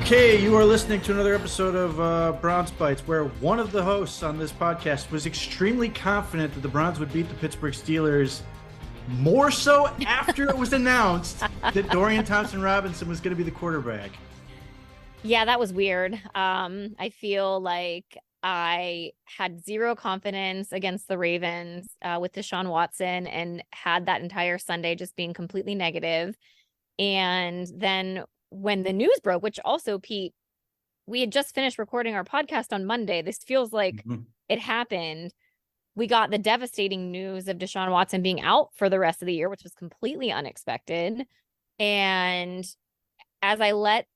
Okay, you are listening to another episode of Browns Bites, where one of the hosts on this podcast was extremely confident that the Browns would beat the Pittsburgh Steelers, more so after it was announced that Dorian Thompson-Robinson was going to be the quarterback. Yeah, that was weird. I feel like I had zero confidence against the Ravens with Deshaun Watson and had that entire Sunday just being completely negative. And then when the news broke, which also, Pete, we had just finished recording our podcast on Monday. This feels like it happened. We got the devastating news of Deshaun Watson being out for the rest of the year, which was completely unexpected. And as I let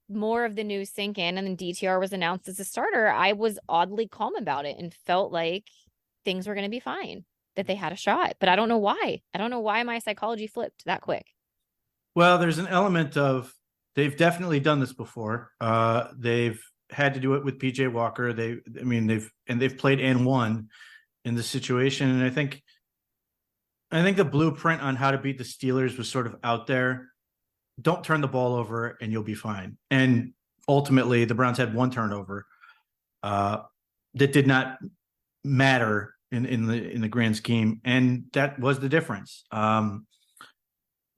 more of the news sink in and then DTR was announced as a starter, I was oddly calm about it and felt like things were going to be fine, that they had a shot. But I don't know why. I don't know why my psychology flipped that quick. Well, there's an element of they've definitely done this before. They've had to do it with PJ Walker. They've played and won in this situation. And I think the blueprint on how to beat the Steelers was sort of out there. Don't turn the ball over and you'll be fine. And ultimately, the Browns had one turnover that did not matter in the grand scheme, and that was the difference.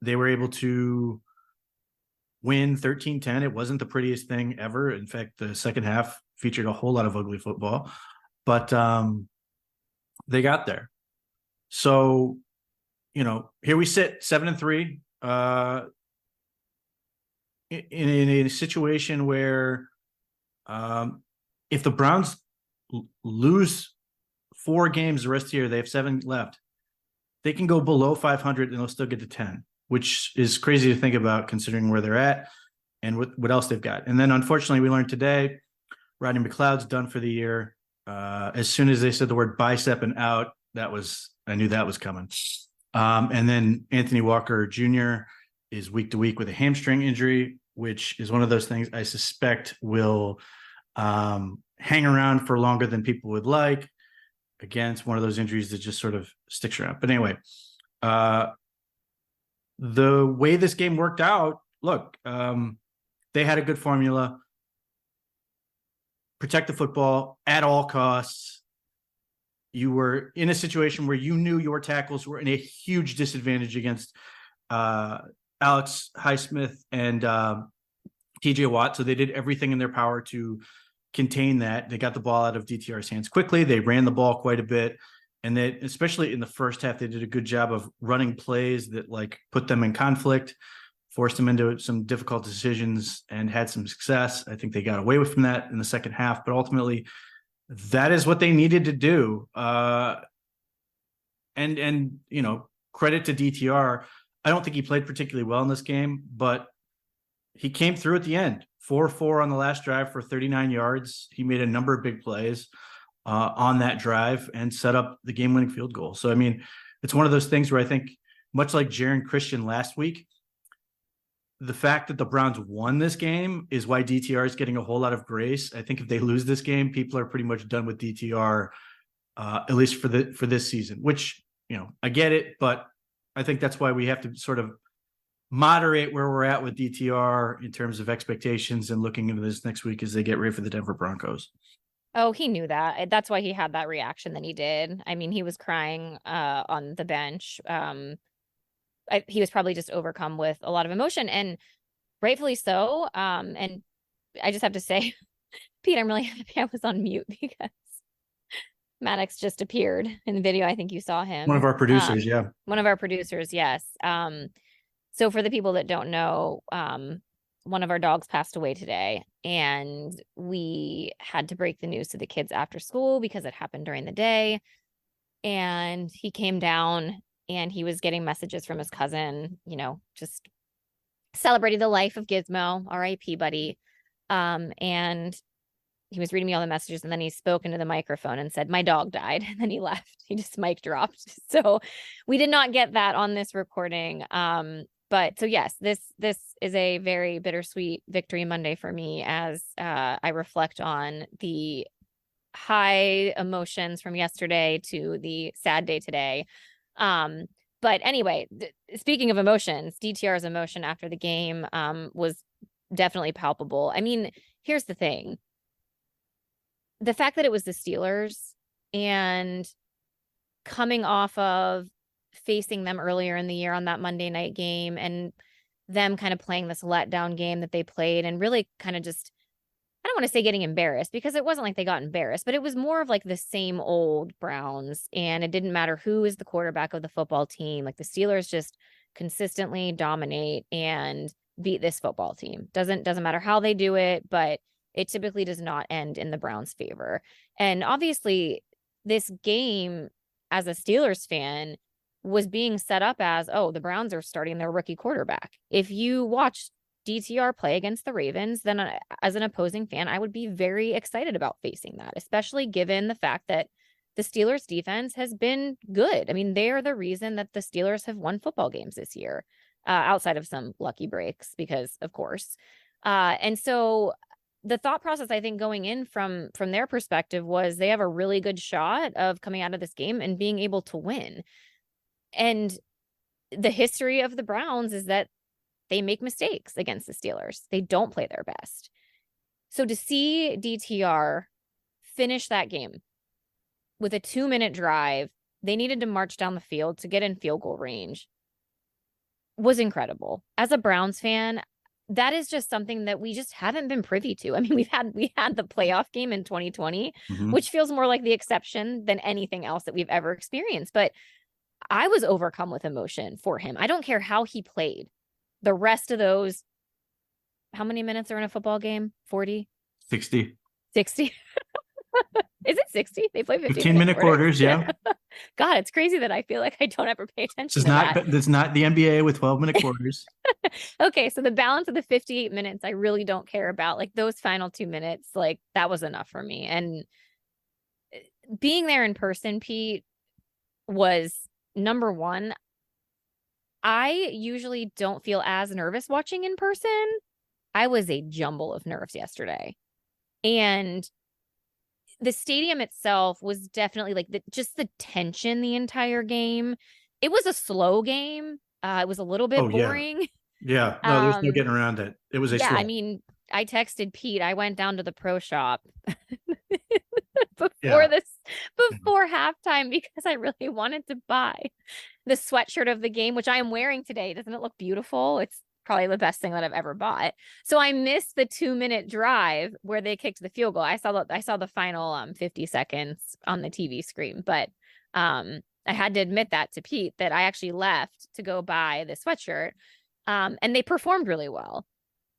They were able to win 13-10. It wasn't the prettiest thing ever. In fact, the second half featured a whole lot of ugly football, but they got there. So, here we sit 7-3. In a situation where if the Browns lose 4 games the rest of the year, they have 7 left, they can go below 500 and they'll still get to 10, which is crazy to think about considering where they're at and what else they've got. And then unfortunately, we learned today, Rodney McLeod's done for the year. As soon as they said the word bicep and out, I knew that was coming. And then Anthony Walker Jr. is week to week with a hamstring injury, which is one of those things I suspect will hang around for longer than people would like. Again, it's one of those injuries that just sort of sticks around. But anyway, the way this game worked out, look, they had a good formula. Protect the football at all costs. You were in a situation where you knew your tackles were in a huge disadvantage against Alex Highsmith and TJ Watt. So they did everything in their power to contain that. They got the ball out of DTR's hands quickly. They ran the ball quite a bit. And they, especially in the first half, they did a good job of running plays that put them in conflict, forced them into some difficult decisions, and had some success. I think they got away from that in the second half, but ultimately that is what they needed to do. And credit to DTR. I don't think he played particularly well in this game, but he came through at the end. 4-4 on the last drive for 39 yards. He made a number of big plays on that drive and set up the game-winning field goal. So, it's one of those things where I think, much like Jaron Christian last week, the fact that the Browns won this game is why DTR is getting a whole lot of grace. I think if they lose this game, people are pretty much done with DTR, at least for this season, which, I get it, but I think that's why we have to sort of moderate where we're at with DTR in terms of expectations and looking into this next week as they get ready for the Denver Broncos. Oh, he knew that. That's why he had that reaction that he did. He was crying on the bench. He was probably just overcome with a lot of emotion, and rightfully so. And I just have to say, Pete, I'm really happy I was on mute because Maddox just appeared in the video. I think you saw him. One of our producers, yeah. One of our producers, yes. So for the people that don't know, one of our dogs passed away today, and we had to break the news to the kids after school because it happened during the day. And he came down and he was getting messages from his cousin, just celebrating the life of Gizmo, R.I.P. buddy. And he was reading me all the messages, and then he spoke into the microphone and said, "My dog died." And then he left. He just mic dropped. So we did not get that on this recording. But so yes, this is a very bittersweet victory Monday for me as I reflect on the high emotions from yesterday to the sad day today. But anyway, speaking of emotions, DTR's emotion after the game was definitely palpable. I mean, here's the thing. The fact that it was the Steelers and coming off of facing them earlier in the year on that Monday night game and them kind of playing this letdown game that they played and really kind of just, I don't want to say getting embarrassed because it wasn't like they got embarrassed, but it was more of like the same old Browns. And it didn't matter who is the quarterback of the football team. Like the Steelers just consistently dominate and beat this football team. Doesn't matter how they do it, but it typically does not end in the Browns' favor. And obviously, this game, as a Steelers fan, was being set up as, oh, the Browns are starting their rookie quarterback. If you watch DTR play against the Ravens, then as an opposing fan, I would be very excited about facing that, especially given the fact that the Steelers defense has been good. I mean, they are the reason that the Steelers have won football games this year, outside of some lucky breaks, because of course. And so the thought process, I think, going in from their perspective was they have a really good shot of coming out of this game and being able to win. And the history of the Browns is that they make mistakes against the Steelers. They don't play their best. So to see DTR finish that game with a 2-minute drive, they needed to march down the field to get in field goal range, was incredible. As a Browns fan, that is just something that we just haven't been privy to. I mean, we had the playoff game in 2020, which feels more like the exception than anything else that we've ever experienced. But I was overcome with emotion for him. I don't care how he played. The rest of those, how many minutes are in a football game? 40? 60. 60? Is it 60? They play 15-minute quarters, yeah. God, it's crazy that I feel like I don't ever pay attention to that. It's not the NBA with 12-minute quarters. Okay, so the balance of the 58 minutes, I really don't care about. Like those final 2 minutes, like that was enough for me. And being there in person, Pete, was number one. I usually don't feel as nervous watching in person. I was a jumble of nerves yesterday. And the stadium itself was definitely like just the tension the entire game. It was a slow game. It was a little bit boring. Yeah. No, there's no getting around it. It was a slow. I mean, I texted Pete. I went down to the pro shop before halftime because I really wanted to buy the sweatshirt of the game, which I am wearing today. Doesn't it look beautiful? It's probably the best thing that I've ever bought. So I missed the 2-minute drive where they kicked the field goal. I saw the final 50 seconds on the TV screen, but I had to admit that to Pete that I actually left to go buy the sweatshirt. And they performed really well.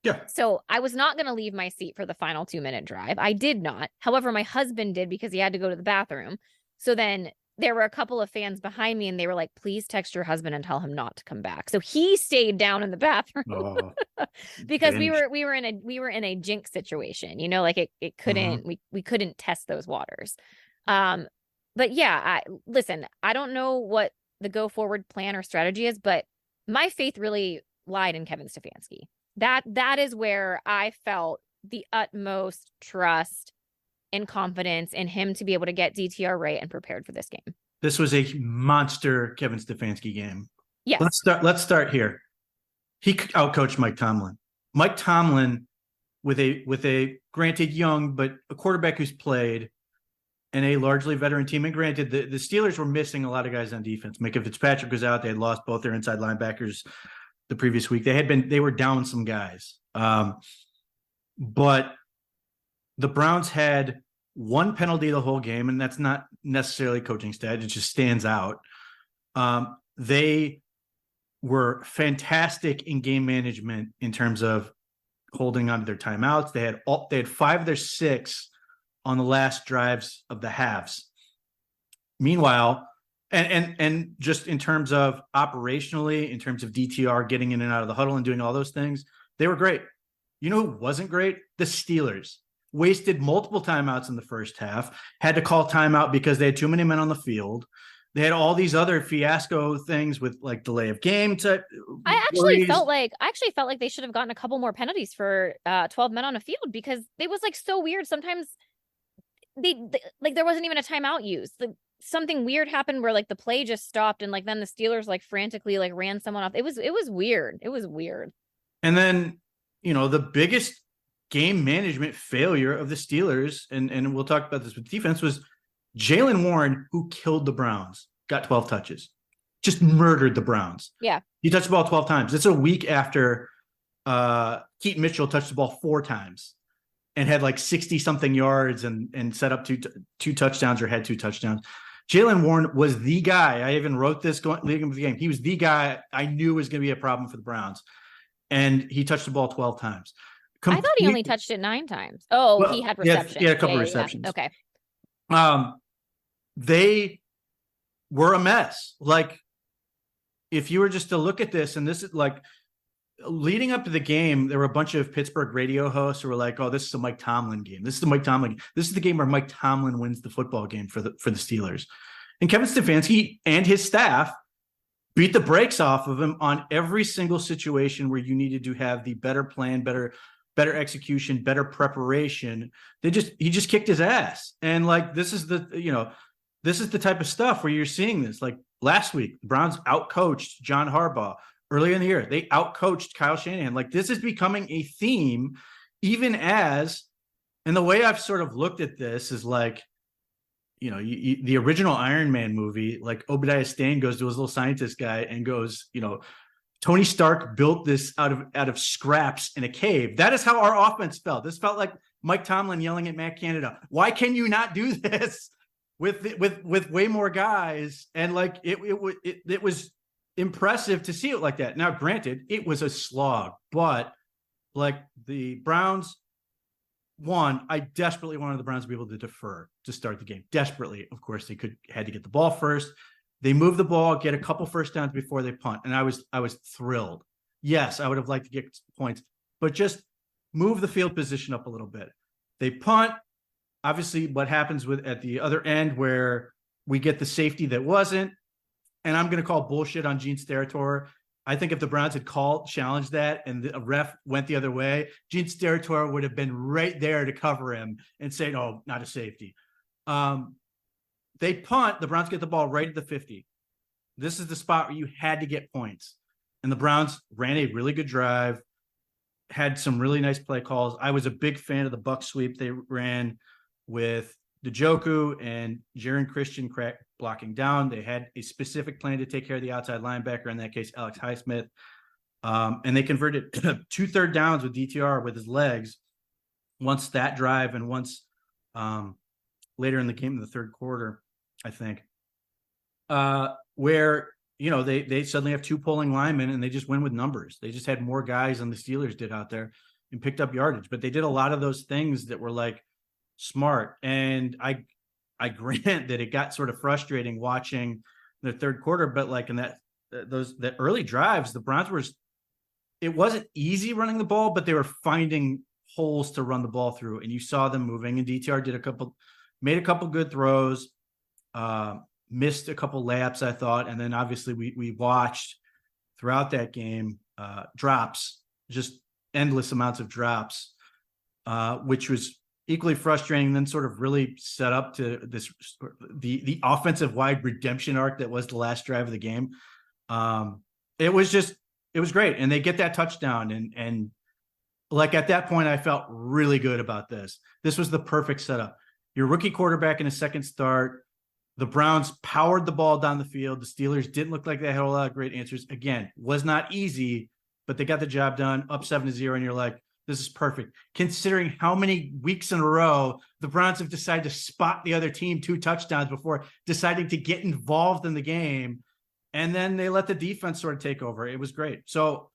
Yeah. So I was not going to leave my seat for the final 2-minute drive. I did not. However, my husband did because he had to go to the bathroom. So then there were a couple of fans behind me and they were like, please text your husband and tell him not to come back. So he stayed down in the bathroom because we were in a jinx situation, you know, like it couldn't, we couldn't test those waters. But yeah, listen, I don't know what the go forward plan or strategy is, but my faith really lied in Kevin Stefanski. That is where I felt the utmost trust and confidence in him to be able to get DTR right and prepared for this game. This was a monster Kevin Stefanski game. Yes. Let's start here. He outcoached Mike Tomlin. Mike Tomlin with a granted young, but a quarterback who's played and a largely veteran team. And granted, the Steelers were missing a lot of guys on defense. Micah Fitzpatrick was out. They had lost both their inside linebackers the previous week. They were down some guys. But the Browns had one penalty the whole game, and that's not necessarily coaching stat. It just stands out. They were fantastic in game management in terms of holding on to their timeouts. They had 5 of their 6 on the last drives of the halves. Meanwhile, and just in terms of operationally, in terms of DTR getting in and out of the huddle and doing all those things, they were great. You know who wasn't great? The Steelers. Wasted multiple timeouts in the first half, had to call timeout because they had too many men on the field. They had all these other fiasco things with like delay of game. I actually felt like they should have gotten a couple more penalties for 12 men on a field because it was like so weird. Sometimes they like there wasn't even a timeout used. Something weird happened where like the play just stopped and like then the Steelers like frantically like ran someone off. It was weird. It was weird. And then the biggest game management failure of the Steelers, and we'll talk about this with defense, was Jaylen Warren, who killed the Browns, got 12 touches, just murdered the Browns. Yeah. He touched the ball 12 times. It's a week after Keaton Mitchell touched the ball 4 times and had like 60 something yards and set up two touchdowns or had 2 touchdowns. Jaylen Warren was the guy. I even wrote this leading into the game. He was the guy I knew was going to be a problem for the Browns. And he touched the ball 12 times. I thought he only touched it 9 times. Oh, well, he had receptions. He had a couple receptions. Okay. They were a mess. Like, if you were just to look at this, and this is like leading up to the game, there were a bunch of Pittsburgh radio hosts who were like, "Oh, this is a Mike Tomlin game. This is the Mike Tomlin. This is the game where Mike Tomlin wins the football game for the Steelers." And Kevin Stefanski and his staff beat the brakes off of him on every single situation where you needed to have the better plan, better execution, better preparation. He just kicked his ass. And like, this is the type of stuff where you're seeing this. Like last week, the Browns outcoached John Harbaugh. Earlier in the year, they outcoached Kyle Shanahan. Like, this is becoming a theme, even as, and the way I've sort of looked at this is like, the original Iron Man movie, like Obadiah Stane goes to his little scientist guy and goes, Tony Stark built this out of scraps in a cave. That is how our offense felt. This felt like Mike Tomlin yelling at Matt Canada. Why can you not do this with way more guys? And like, it was impressive to see it like that. Now, granted, it was a slog, but like the Browns won. I desperately wanted the Browns to be able to defer to start the game. Desperately. Of course, they had to get the ball first. They move the ball, get a couple first downs before they punt. And I was thrilled. Yes, I would have liked to get points, but just move the field position up a little bit. They punt. Obviously, what happens at the other end where we get the safety that wasn't, and I'm going to call bullshit on Gene Steratore. I think if the Browns had challenged that and the ref went the other way, Gene Steratore would have been right there to cover him and say, no, not a safety. They punt, the Browns get the ball right at the 50. This is the spot where you had to get points. And the Browns ran a really good drive, had some really nice play calls. I was a big fan of the buck sweep they ran with Njoku and Jaron Christian blocking down. They had a specific plan to take care of the outside linebacker, in that case, Alex Highsmith. And they converted 2 third downs with DTR with his legs once that drive and once later in the game in the third quarter, I think, where, they suddenly have 2 pulling linemen and they just win with numbers. They just had more guys than the Steelers did out there and picked up yardage, but they did a lot of those things that were like smart. And I grant that it got sort of frustrating watching the third quarter, but like in the early drives, the Browns it wasn't easy running the ball, but they were finding holes to run the ball through, and you saw them moving. And DTR made a couple good throws, missed a couple layups, I thought, and then obviously we watched throughout that game drops, just endless amounts of drops, which was equally frustrating, then sort of really set up to the offensive wide redemption arc that was the last drive of the game. It was great. And they get that touchdown. And like at that point, I felt really good about this. This was the perfect setup. Your rookie quarterback in a second start. The Browns powered the ball down the field. The Steelers didn't look like they had a lot of great answers. Again, was not easy, but they got the job done, up 7-0. And you're like, this is perfect, considering how many weeks in a row the Browns have decided to spot the other team 2 touchdowns before deciding to get involved in the game. And then they let the defense sort of take over. It was great. So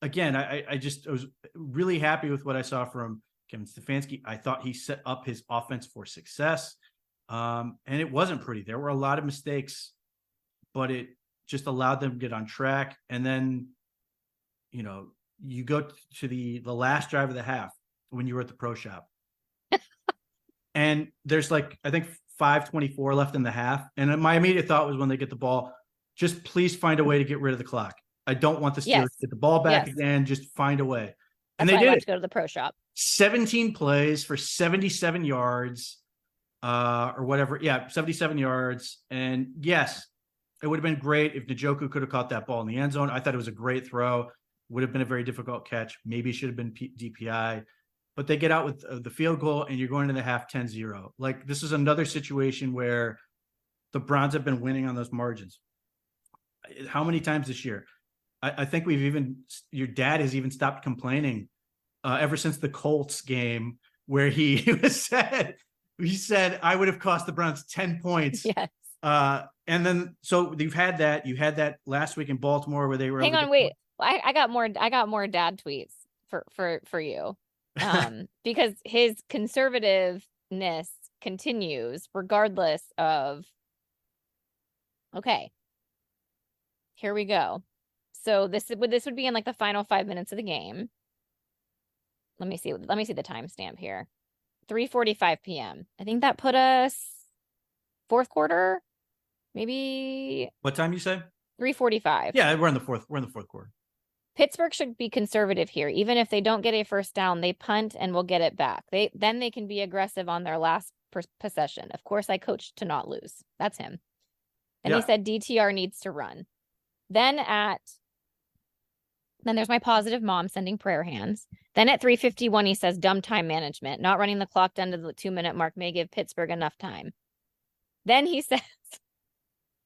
again, I was really happy with what I saw from Kevin Stefanski. I thought he set up his offense for success. And it wasn't pretty. There were a lot of mistakes, but it just allowed them to get on track. And then, you go to the last drive of the half when you were at the pro shop and there's like, I think 5:24 left in the half. And my immediate thought was when they get the ball, just please find a way to get rid of the clock. I don't want the Steelers to get the ball back again. Just find a way. And they did. To go to the pro shop. 17 plays for 77 yards or whatever. Yeah, 77 yards. And yes, it would have been great if Njoku could have caught that ball in the end zone. I thought it was a great throw. would have been a very difficult catch. Maybe should have been DPI, but they get out with the field goal and you're going to the half 10-0. Like, this is another situation where the Browns have been winning on those margins. How many times this year? I think your dad has even stopped complaining ever since the Colts game, where he said, I would have cost the Browns 10 points. Yes. And then, so you had that last week in Baltimore where they were. Hang on, wait. I got more dad tweets for you. Because his conservativeness continues regardless of. Okay. Here we go. So this would be in like the final 5 minutes of the game. Let me see the timestamp here. 3:45 p.m. I think that put us fourth quarter. Maybe. What time you say? 3:45. Yeah, we're in the fourth quarter. Pittsburgh should be conservative here. Even if they don't get a first down, they punt and will get it back. Then they can be aggressive on their last possession. Of course, I coached to not lose. That's him. And he said DTR needs to run. Then there's my positive mom sending prayer hands. Then at 3:51, he says dumb time management. Not running the clock down to the 2-minute mark may give Pittsburgh enough time. Then he says,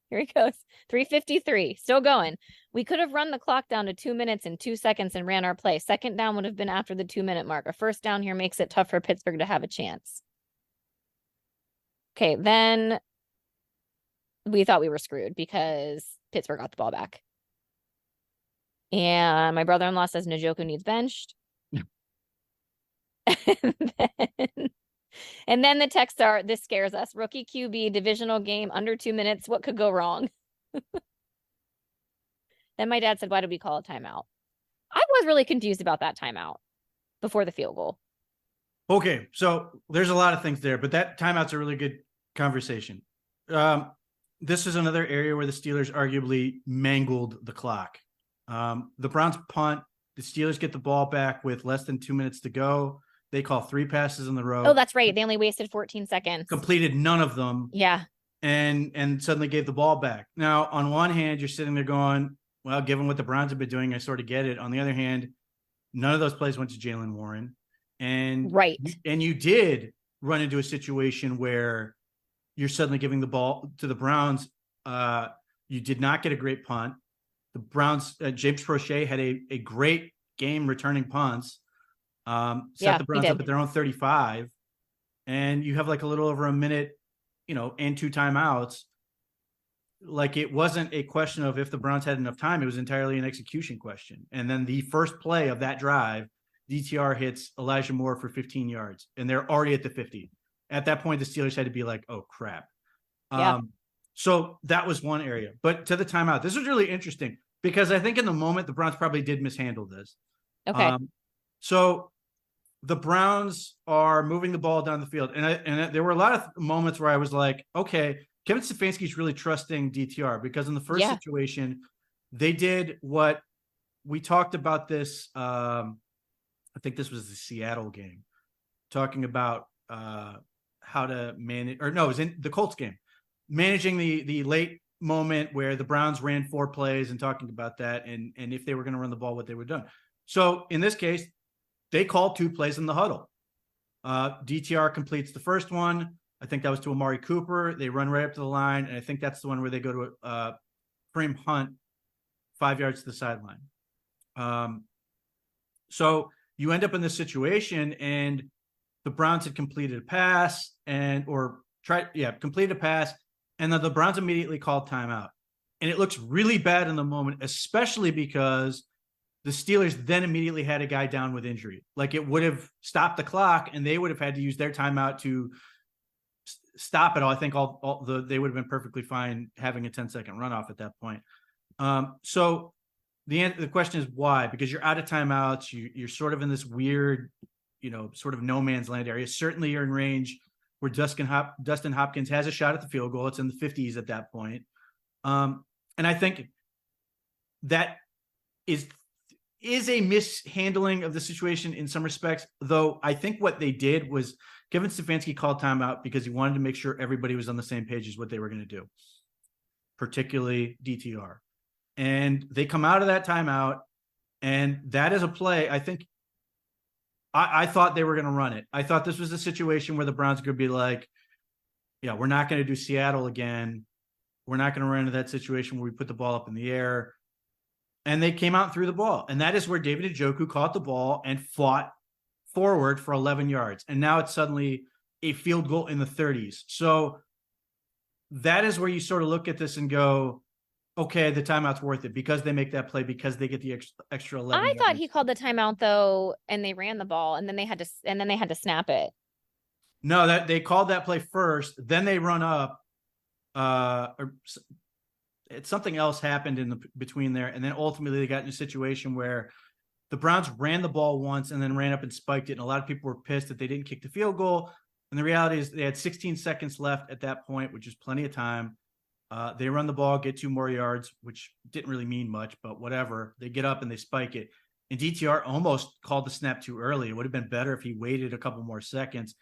here he goes, 3:53, still going. We could have run the clock down to 2 minutes and 2 seconds and ran our play. Second down would have been after the 2-minute mark. A first down here makes it tough for Pittsburgh to have a chance. Okay, then we thought we were screwed because Pittsburgh got the ball back. And my brother-in-law says Njoku needs benched. and then the texts are, this scares us. Rookie QB, divisional game, under 2 minutes. What could go wrong? Then my dad said, why did we call a timeout? I was really confused about that timeout before the field goal. Okay, so there's a lot of things there, but that timeout's a really good conversation. This is another area where the Steelers arguably mangled the clock. The Browns punt. The Steelers get the ball back with less than 2 minutes to go. They call 3 passes in the row. Oh, that's right. They only wasted 14 seconds. Completed none of them. Yeah. And suddenly gave the ball back. Now, on one hand, you're sitting there going, well, given what the Browns have been doing, I sort of get it. On the other hand, none of those plays went to Jaylen Warren. And you did run into a situation where you're suddenly giving the ball to the Browns. You did not get a great punt. The Browns, James Prochet had a great game returning punts. Set the Browns up at their own 35. And you have like a little over a minute, and 2 timeouts. Like, it wasn't a question of if the Browns had enough time. It was entirely an execution question. And then the first play of that drive, DTR hits Elijah Moore for 15 yards, and they're already at the 50. At that point, the Steelers had to be like, oh, crap. So that was one area. But to the timeout, this was really interesting because I think in the moment, the Browns probably did mishandle this. Okay. So the Browns are moving the ball down the field. And there were a lot of moments where I was like, okay, Kevin Stefanski's really trusting DTR because in the first situation, they did what we talked about this. I think this was the Seattle game, talking about how to manage, or no, it was in the Colts game, managing the late moment where the Browns ran 4 plays and talking about that and if they were going to run the ball, what they would have done. So in this case, they called 2 plays in the huddle. DTR completes the first one. I think that was to Amari Cooper. They run right up to the line, and I think that's the one where they go to Kareem Hunt 5 yards to the sideline. So you end up in this situation, and the Browns had completed a pass completed a pass, and then the Browns immediately called timeout. And it looks really bad in the moment, especially because the Steelers then immediately had a guy down with injury. Like, it would have stopped the clock, and they would have had to use their timeout to stop it all. I think they would have been perfectly fine having a 10-second runoff at that point. So the question is why? Because you're out of timeouts. You're sort of in this weird, sort of no man's land area. Certainly you're in range where Dustin Hopkins has a shot at the field goal. It's in the 50s at that point. And I think that is a mishandling of the situation in some respects, though I think what they did was Kevin Stefanski called timeout because he wanted to make sure everybody was on the same page as what they were going to do, particularly DTR. And they come out of that timeout, And that is a play. I think I thought they were going to run it. I thought this was a situation where the Browns could be like, yeah, we're not going to do Seattle again. We're not going to run into that situation where we put the ball up in the air. And they came out and threw the ball. And that is where David Njoku caught the ball and fought forward for 11 yards. And now it's suddenly a field goal in the 30s. So that is where you sort of look at this and go, okay, the timeout's worth it because they make that play, because they get the extra 11 I thought yards. he called the timeout though, and they ran the ball, and then they had to snap it. No, that they called that play first, then they run up. Something else happened in the between there, and then ultimately they got in a situation where the Browns ran the ball once and then ran up and spiked it, and a lot of people were pissed that they didn't kick the field goal. And the reality is they had 16 seconds left at that point, which is plenty of time. They run the ball, get 2 more yards, which didn't really mean much, but whatever. They get up and they spike it. And DTR almost called the snap too early. It would have been better if he waited a couple more seconds,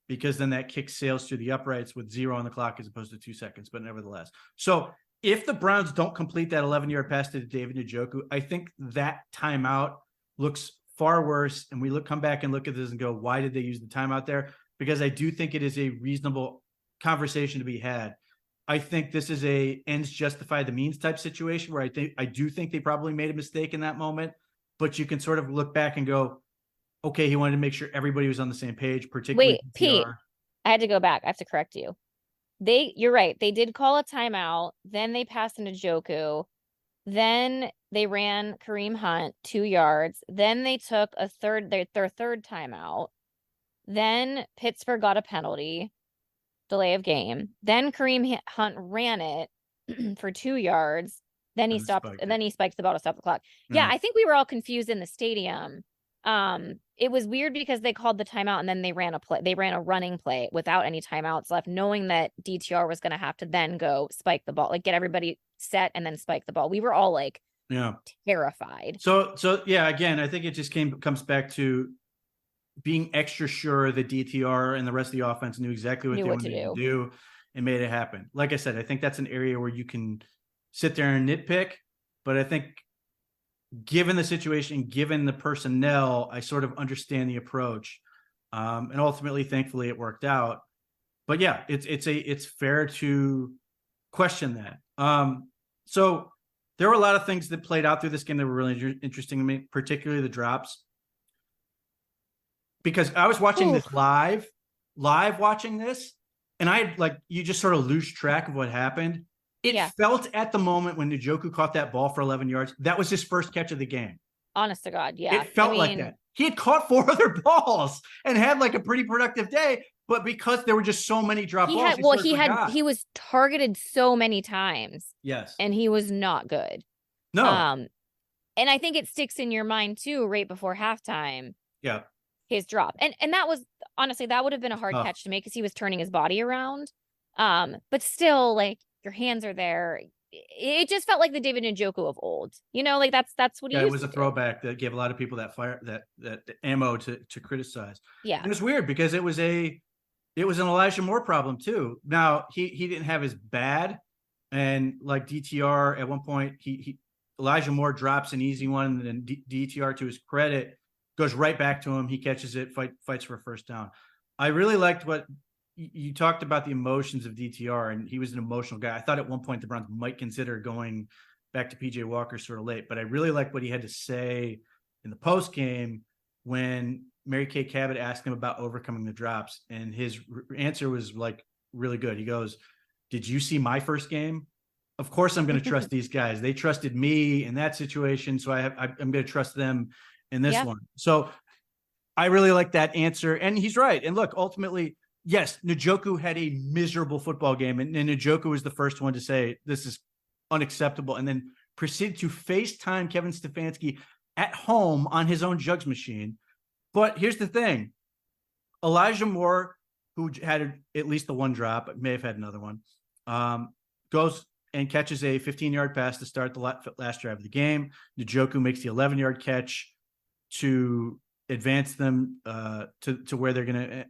because then that kick sails through the uprights with 0 on the clock as opposed to 2 seconds, but nevertheless. So if the Browns don't complete that 11-yard pass to David Njoku, I think that timeout looks far worse. And we come back and look at this and go, why did they use the timeout there? Because I do think it is a reasonable conversation to be had. I think this is a ends justify the means type situation where I do think they probably made a mistake in that moment, but you can sort of look back and go, okay, he wanted to make sure everybody was on the same page, particularly Wait, Pete, I had to go back. I have to correct you. You're right. They did call a timeout. Then they passed into Njoku. Then they ran Kareem Hunt 2 yards. Then they took their third timeout. Then Pittsburgh got a penalty, delay of game. Then Kareem Hunt ran it for 2 yards. Then he stopped, and then he spiked the ball to stop the clock. Yeah, I think we were all confused in the stadium. It was weird because they called the timeout and then they ran a running play without any timeouts left, knowing that DTR was going to have to then go spike the ball, like get everybody set and then spike the ball. We were all like, terrified. So yeah, again, I think it just comes back to being extra sure that DTR and the rest of the offense knew exactly what they wanted to do and made it happen. Like I said, I think that's an area where you can sit there and nitpick, but I think given the situation, given the personnel, I sort of understand the approach. And ultimately, thankfully, it worked out. But yeah, it's fair to question that. So there were a lot of things that played out through this game that were really interesting to me, particularly the drops. Because I was watching this live watching this, and you just sort of lose track of what happened. It felt at the moment when Njoku caught that ball for 11 yards, that was his first catch of the game. Honest to God, yeah. It felt like that. He had caught 4 other balls and had like a pretty productive day, but because there were just so many drop balls, he was targeted so many times. Yes. And he was not good. No. And I think it sticks in your mind too, right before halftime. Yeah. His drop. And that was honestly, that would have been a hard catch to make because he was turning his body around. But still, like, your hands are there. It just felt like the David Njoku of old. You know, like that's what he used it was a throwback that gave a lot of people that ammo to criticize. Yeah. And it was weird because it was an Elijah Moore problem too. Now he didn't have as bad, and like DTR at one point Elijah Moore drops an easy one, and then DTR, to his credit, goes right back to him. He catches it, fights for a first down. I really liked what you talked about, the emotions of DTR, and he was an emotional guy. I thought at one point the Browns might consider going back to PJ Walker sort of late, but I really liked what he had to say in the post game when Mary Kay Cabot asked him about overcoming the drops, and his answer was like really good. He goes, "Did you see my first game? Of course I'm going to trust these guys. They trusted me in that situation, so I'm going to trust them in this one." So I really like that answer, and he's right. And look, ultimately, yes, Njoku had a miserable football game, and Njoku was the first one to say this is unacceptable, and then proceeded to FaceTime Kevin Stefanski at home on his own jugs machine. But here's the thing. Elijah Moore, who had at least the one drop, may have had another one, goes and catches a 15-yard pass to start the last drive of the game. Njoku makes the 11-yard catch to advance them to where they're going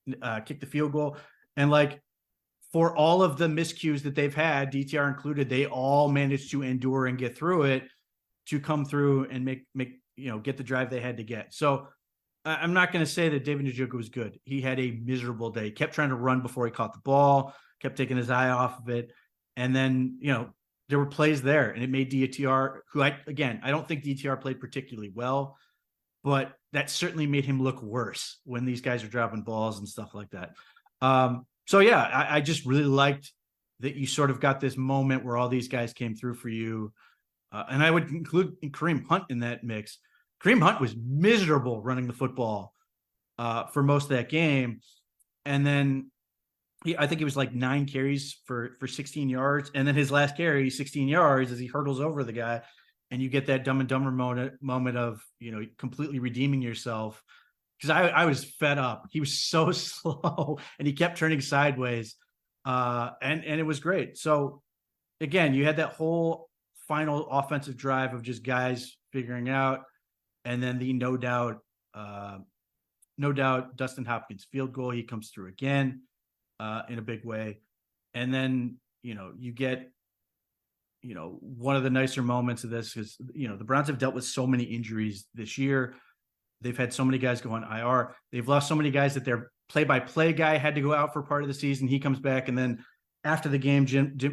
to kick the field goal. And like, for all of the miscues that they've had, DTR included, they all managed to endure and get through it to come through and get the drive they had to get. So I'm not going to say that David Njoku was good. He had a miserable day. He kept trying to run before he caught the ball, kept taking his eye off of it. And then, there were plays there, and it made DTR, who I don't think DTR played particularly well, but that certainly made him look worse when these guys are dropping balls and stuff like that. I just really liked that you sort of got this moment where all these guys came through for you. And I would include Kareem Hunt in that mix. Kareem Hunt was miserable running the football for most of that game. And then I think it was like 9 carries for 16 yards. And then his last carry, 16 yards, as he hurdles over the guy. And you get that Dumb and Dumber moment of, completely redeeming yourself. Because I was fed up. He was so slow and he kept turning sideways. And it was great. So, again, you had that whole final offensive drive of just guys figuring out. And then the no doubt Dustin Hopkins field goal. He comes through again in a big way. And then, you get, one of the nicer moments of this is, the Browns have dealt with so many injuries this year. They've had so many guys go on IR. They've lost so many guys that their play-by-play guy had to go out for part of the season. He comes back, and then after the game,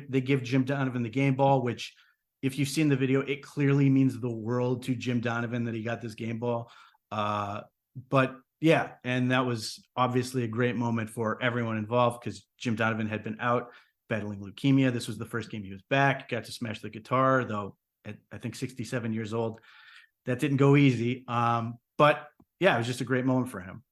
they give Jim Donovan the game ball, which, if you've seen the video, it clearly means the world to Jim Donovan that he got this game ball. But yeah, and that was obviously a great moment for everyone involved because Jim Donovan had been out battling leukemia. This was the first game he was back, got to smash the guitar, though at, I think, 67 years old. That didn't go easy. But yeah, it was just a great moment for him.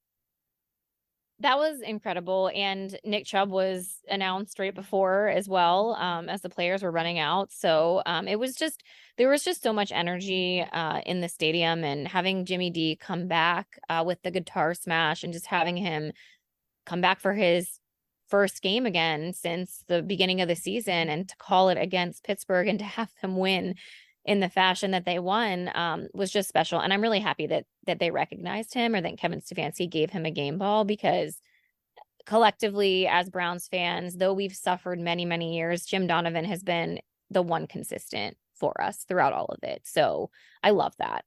That was incredible. And Nick Chubb was announced right before as well, as the players were running out. So there was just so much energy in the stadium, and having Jimmy D come back with the guitar smash and just having him come back for his first game again since the beginning of the season, and to call it against Pittsburgh and to have them win in the fashion that they won was just special. And I'm really happy that they recognized him, or that Kevin Stefanski gave him a game ball, because collectively as Browns fans, though we've suffered many, many years, Jim Donovan has been the one consistent for us throughout all of it. So I love that.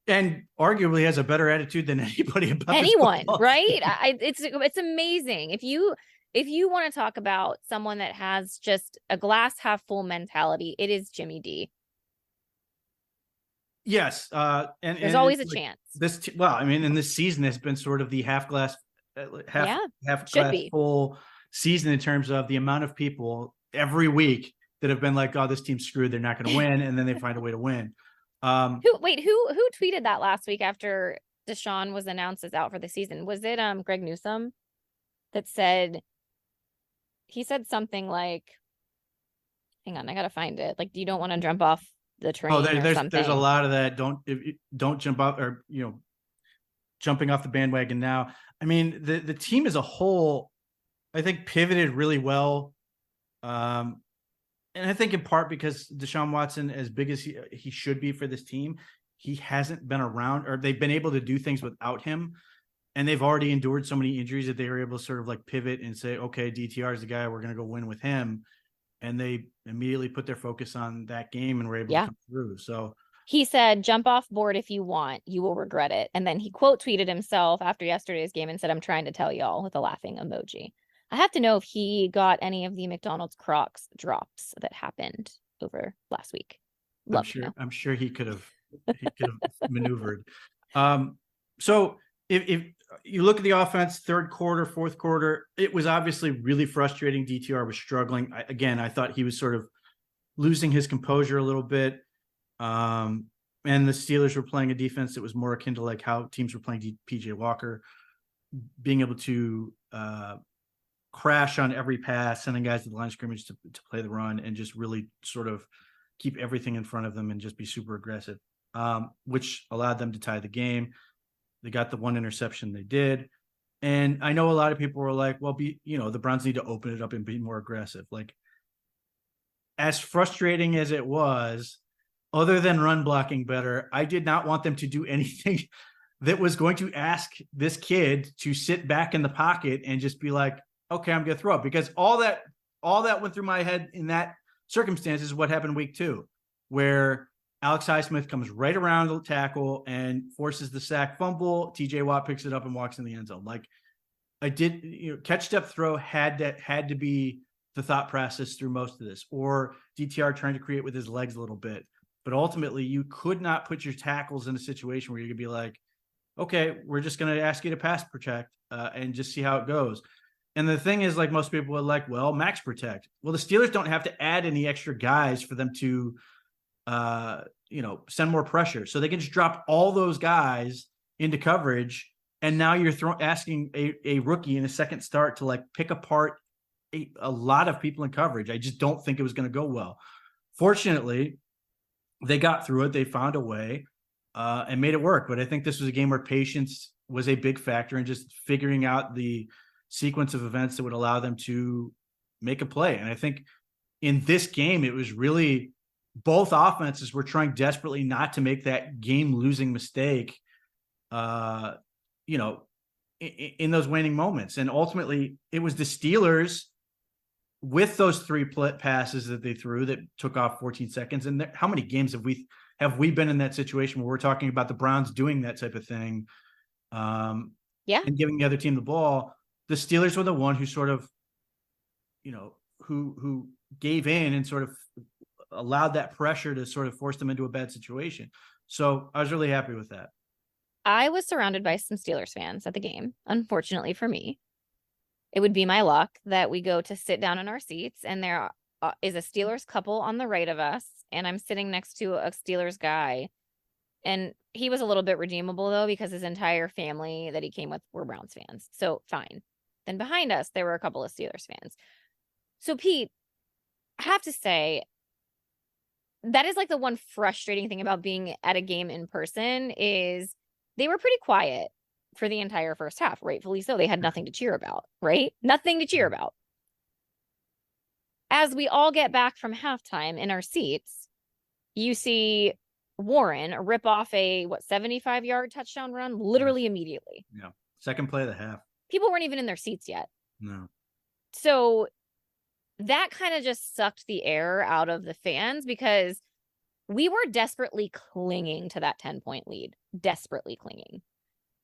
And arguably has a better attitude than anybody about anyone, right? It's amazing. If you want to talk about someone that has just a glass half full mentality, it is Jimmy D. Yes. And there's always a chance. And this season has been sort of the half glass full season in terms of the amount of people every week that have been like, oh, this team's screwed, they're not going to win. And then they find a way to win. Who tweeted that last week after Deshaun was announced as out for the season? Was it Greg Newsome that said, he said something like, hang on, I gotta find it. Like, you don't want to jump off the train or something. There's a lot of that. Don't jump off, or jumping off the bandwagon now. I mean, the team as a whole, I think, pivoted really well. And I think in part because Deshaun Watson, as big as he should be for this team, he hasn't been around, or they've been able to do things without him. And they've already endured so many injuries that they were able to sort of like pivot and say, okay, DTR is the guy, we're going to go win with him. And they immediately put their focus on that game and were able to come through. So he said, jump off board if you want, you will regret it. And then he quote tweeted himself after yesterday's game and said, I'm trying to tell y'all, with a laughing emoji. I have to know if he got any of the McDonald's Crocs drops that happened over last week. I'm sure he could have maneuvered. So if you look at the offense, third quarter, fourth quarter, it was obviously really frustrating. DTR was struggling. I thought he was sort of losing his composure a little bit. And the Steelers were playing a defense that was more akin to like how teams were playing PJ Walker, being able to crash on every pass, sending guys to the line of scrimmage to play the run, and just really sort of keep everything in front of them and just be super aggressive, which allowed them to tie the game. They got the one interception they did. And I know a lot of people were like, well, the Browns need to open it up and be more aggressive. Like, as frustrating as it was, other than run blocking better, I did not want them to do anything that was going to ask this kid to sit back in the pocket and just be like, okay, I'm going to throw up. Because all that went through my head in that circumstance is what happened week 2, where Alex Highsmith comes right around the tackle and forces the sack fumble. TJ Watt picks it up and walks in the end zone. Like catch, step, throw had to be the thought process through most of this, or DTR trying to create with his legs a little bit. But ultimately, you could not put your tackles in a situation where you could be like, okay, we're just going to ask you to pass protect and just see how it goes. And the thing is, like, most people are like, well, max protect. Well, the Steelers don't have to add any extra guys for them to, send more pressure. So they can just drop all those guys into coverage. And now you're asking a rookie in a second start to like pick apart a lot of people in coverage. I just don't think it was going to go well. Fortunately, they got through it. They found a way and made it work. But I think this was a game where patience was a big factor in just figuring out the sequence of events that would allow them to make a play. And I think in this game, it was really both offenses were trying desperately not to make that game-losing mistake, in those waning moments. And ultimately, it was the Steelers with those 3 passes that they threw that took off 14 seconds. And how many games have we been in that situation where we're talking about the Browns doing that type of thing and giving the other team the ball? The Steelers were the one who sort of, who gave in and sort of allowed that pressure to sort of force them into a bad situation. So I was really happy with that. I was surrounded by some Steelers fans at the game. Unfortunately for me, it would be my luck that we go to sit down in our seats and there is a Steelers couple on the right of us. And I'm sitting next to a Steelers guy. And he was a little bit redeemable though, because his entire family that he came with were Browns fans. So fine. Then behind us, there were a couple of Steelers fans. So Pete, I have to say, that is like the one frustrating thing about being at a game in person is they were pretty quiet for the entire first half, rightfully so. They had nothing to cheer about, right? Nothing to cheer about. As we all get back from halftime in our seats, you see Warren rip off a 75-yard touchdown run literally immediately. Yeah. Second play of the half. People weren't even in their seats yet. No. So that kind of just sucked the air out of the fans because we were desperately clinging to that 10-point lead, desperately clinging.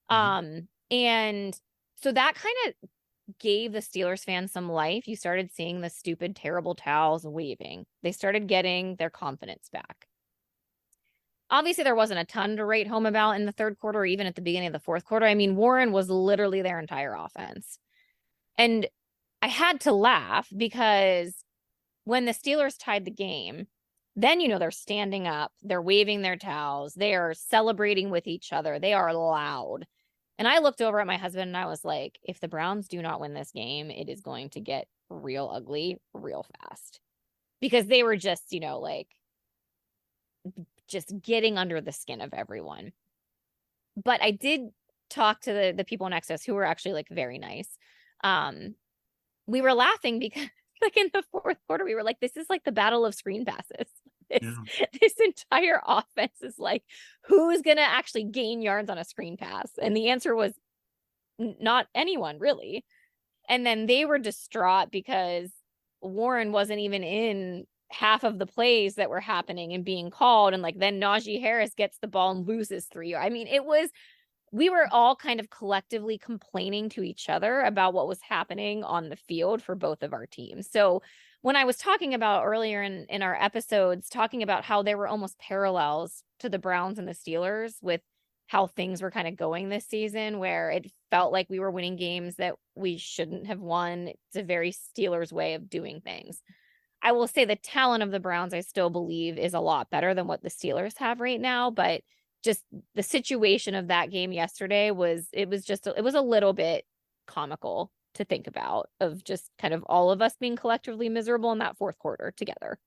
And so that kind of gave the Steelers fans some life. You started seeing the stupid, terrible towels waving. They started getting their confidence back. Obviously, there wasn't a ton to write home about in the third quarter or even at the beginning of the fourth quarter. I mean, Warren was literally their entire offense. And I had to laugh because when the Steelers tied the game, then, they're standing up, they're waving their towels, they are celebrating with each other, they are loud. And I looked over at my husband and I was like, if the Browns do not win this game, it is going to get real ugly real fast. Because they were just, just getting under the skin of everyone. But I did talk to the people next to us who were actually like very nice. We were laughing because like in the fourth quarter, we were like, this is like the battle of screen passes. This entire offense is like, who's going to actually gain yards on a screen pass? And the answer was not anyone really. And then they were distraught because Warren wasn't even in half of the plays that were happening and being called. And like, then Najee Harris gets the ball and loses 3. I mean, we were all kind of collectively complaining to each other about what was happening on the field for both of our teams. So when I was talking about earlier in our episodes, talking about how there were almost parallels to the Browns and the Steelers with how things were kind of going this season, where it felt like we were winning games that we shouldn't have won. It's a very Steelers way of doing things. I will say the talent of the Browns, I still believe, is a lot better than what the Steelers have right now, but just the situation of that game yesterday was a little bit comical to think about, of just kind of all of us being collectively miserable in that fourth quarter together.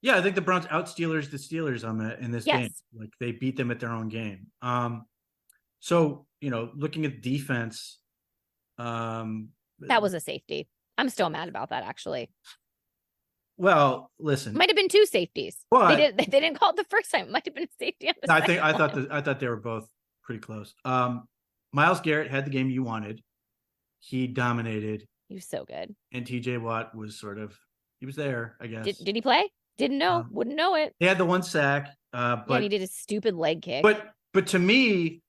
Yeah, I think the Browns out Steelers the Steelers in this game. Like they beat them at their own game. So, looking at defense. That was a safety. I'm still mad about that, actually. Well, listen. Might have been 2 safeties. But they didn't call it the first time. It might have been a safety on the second one. I thought they were both pretty close. Myles Garrett had the game you wanted. He dominated. He was so good. And TJ Watt was he was there, I guess. Did he play? Didn't know. Wouldn't know it. They had the 1 sack. Yeah, and he But did a stupid leg kick. but to me,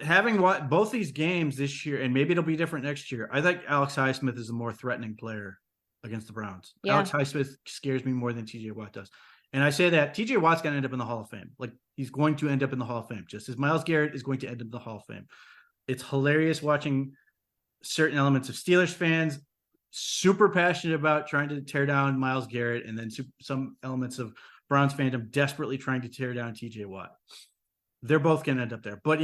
having both these games this year, and maybe it'll be different next year, I think Alex Highsmith is a more threatening player against the Browns. Yeah. Alex Highsmith scares me more than TJ Watt does. And I say that TJ Watt's going to end up in the Hall of Fame. Like, he's going to end up in the Hall of Fame, just as Myles Garrett is going to end up in the Hall of Fame. It's hilarious watching certain elements of Steelers fans super passionate about trying to tear down Myles Garrett, and then some elements of Browns fandom desperately trying to tear down TJ Watt. They're both going to end up there. But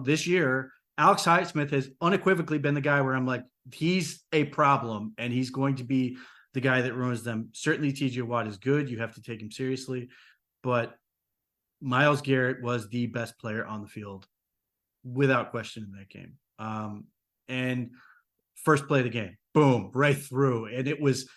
this year, Alex Highsmith has unequivocally been the guy where I'm like, he's a problem, and he's going to be the guy that ruins them. Certainly TJ Watt is good. You have to take him seriously. But Myles Garrett was the best player on the field without question in that game. And first play of the game, boom, right through. And it was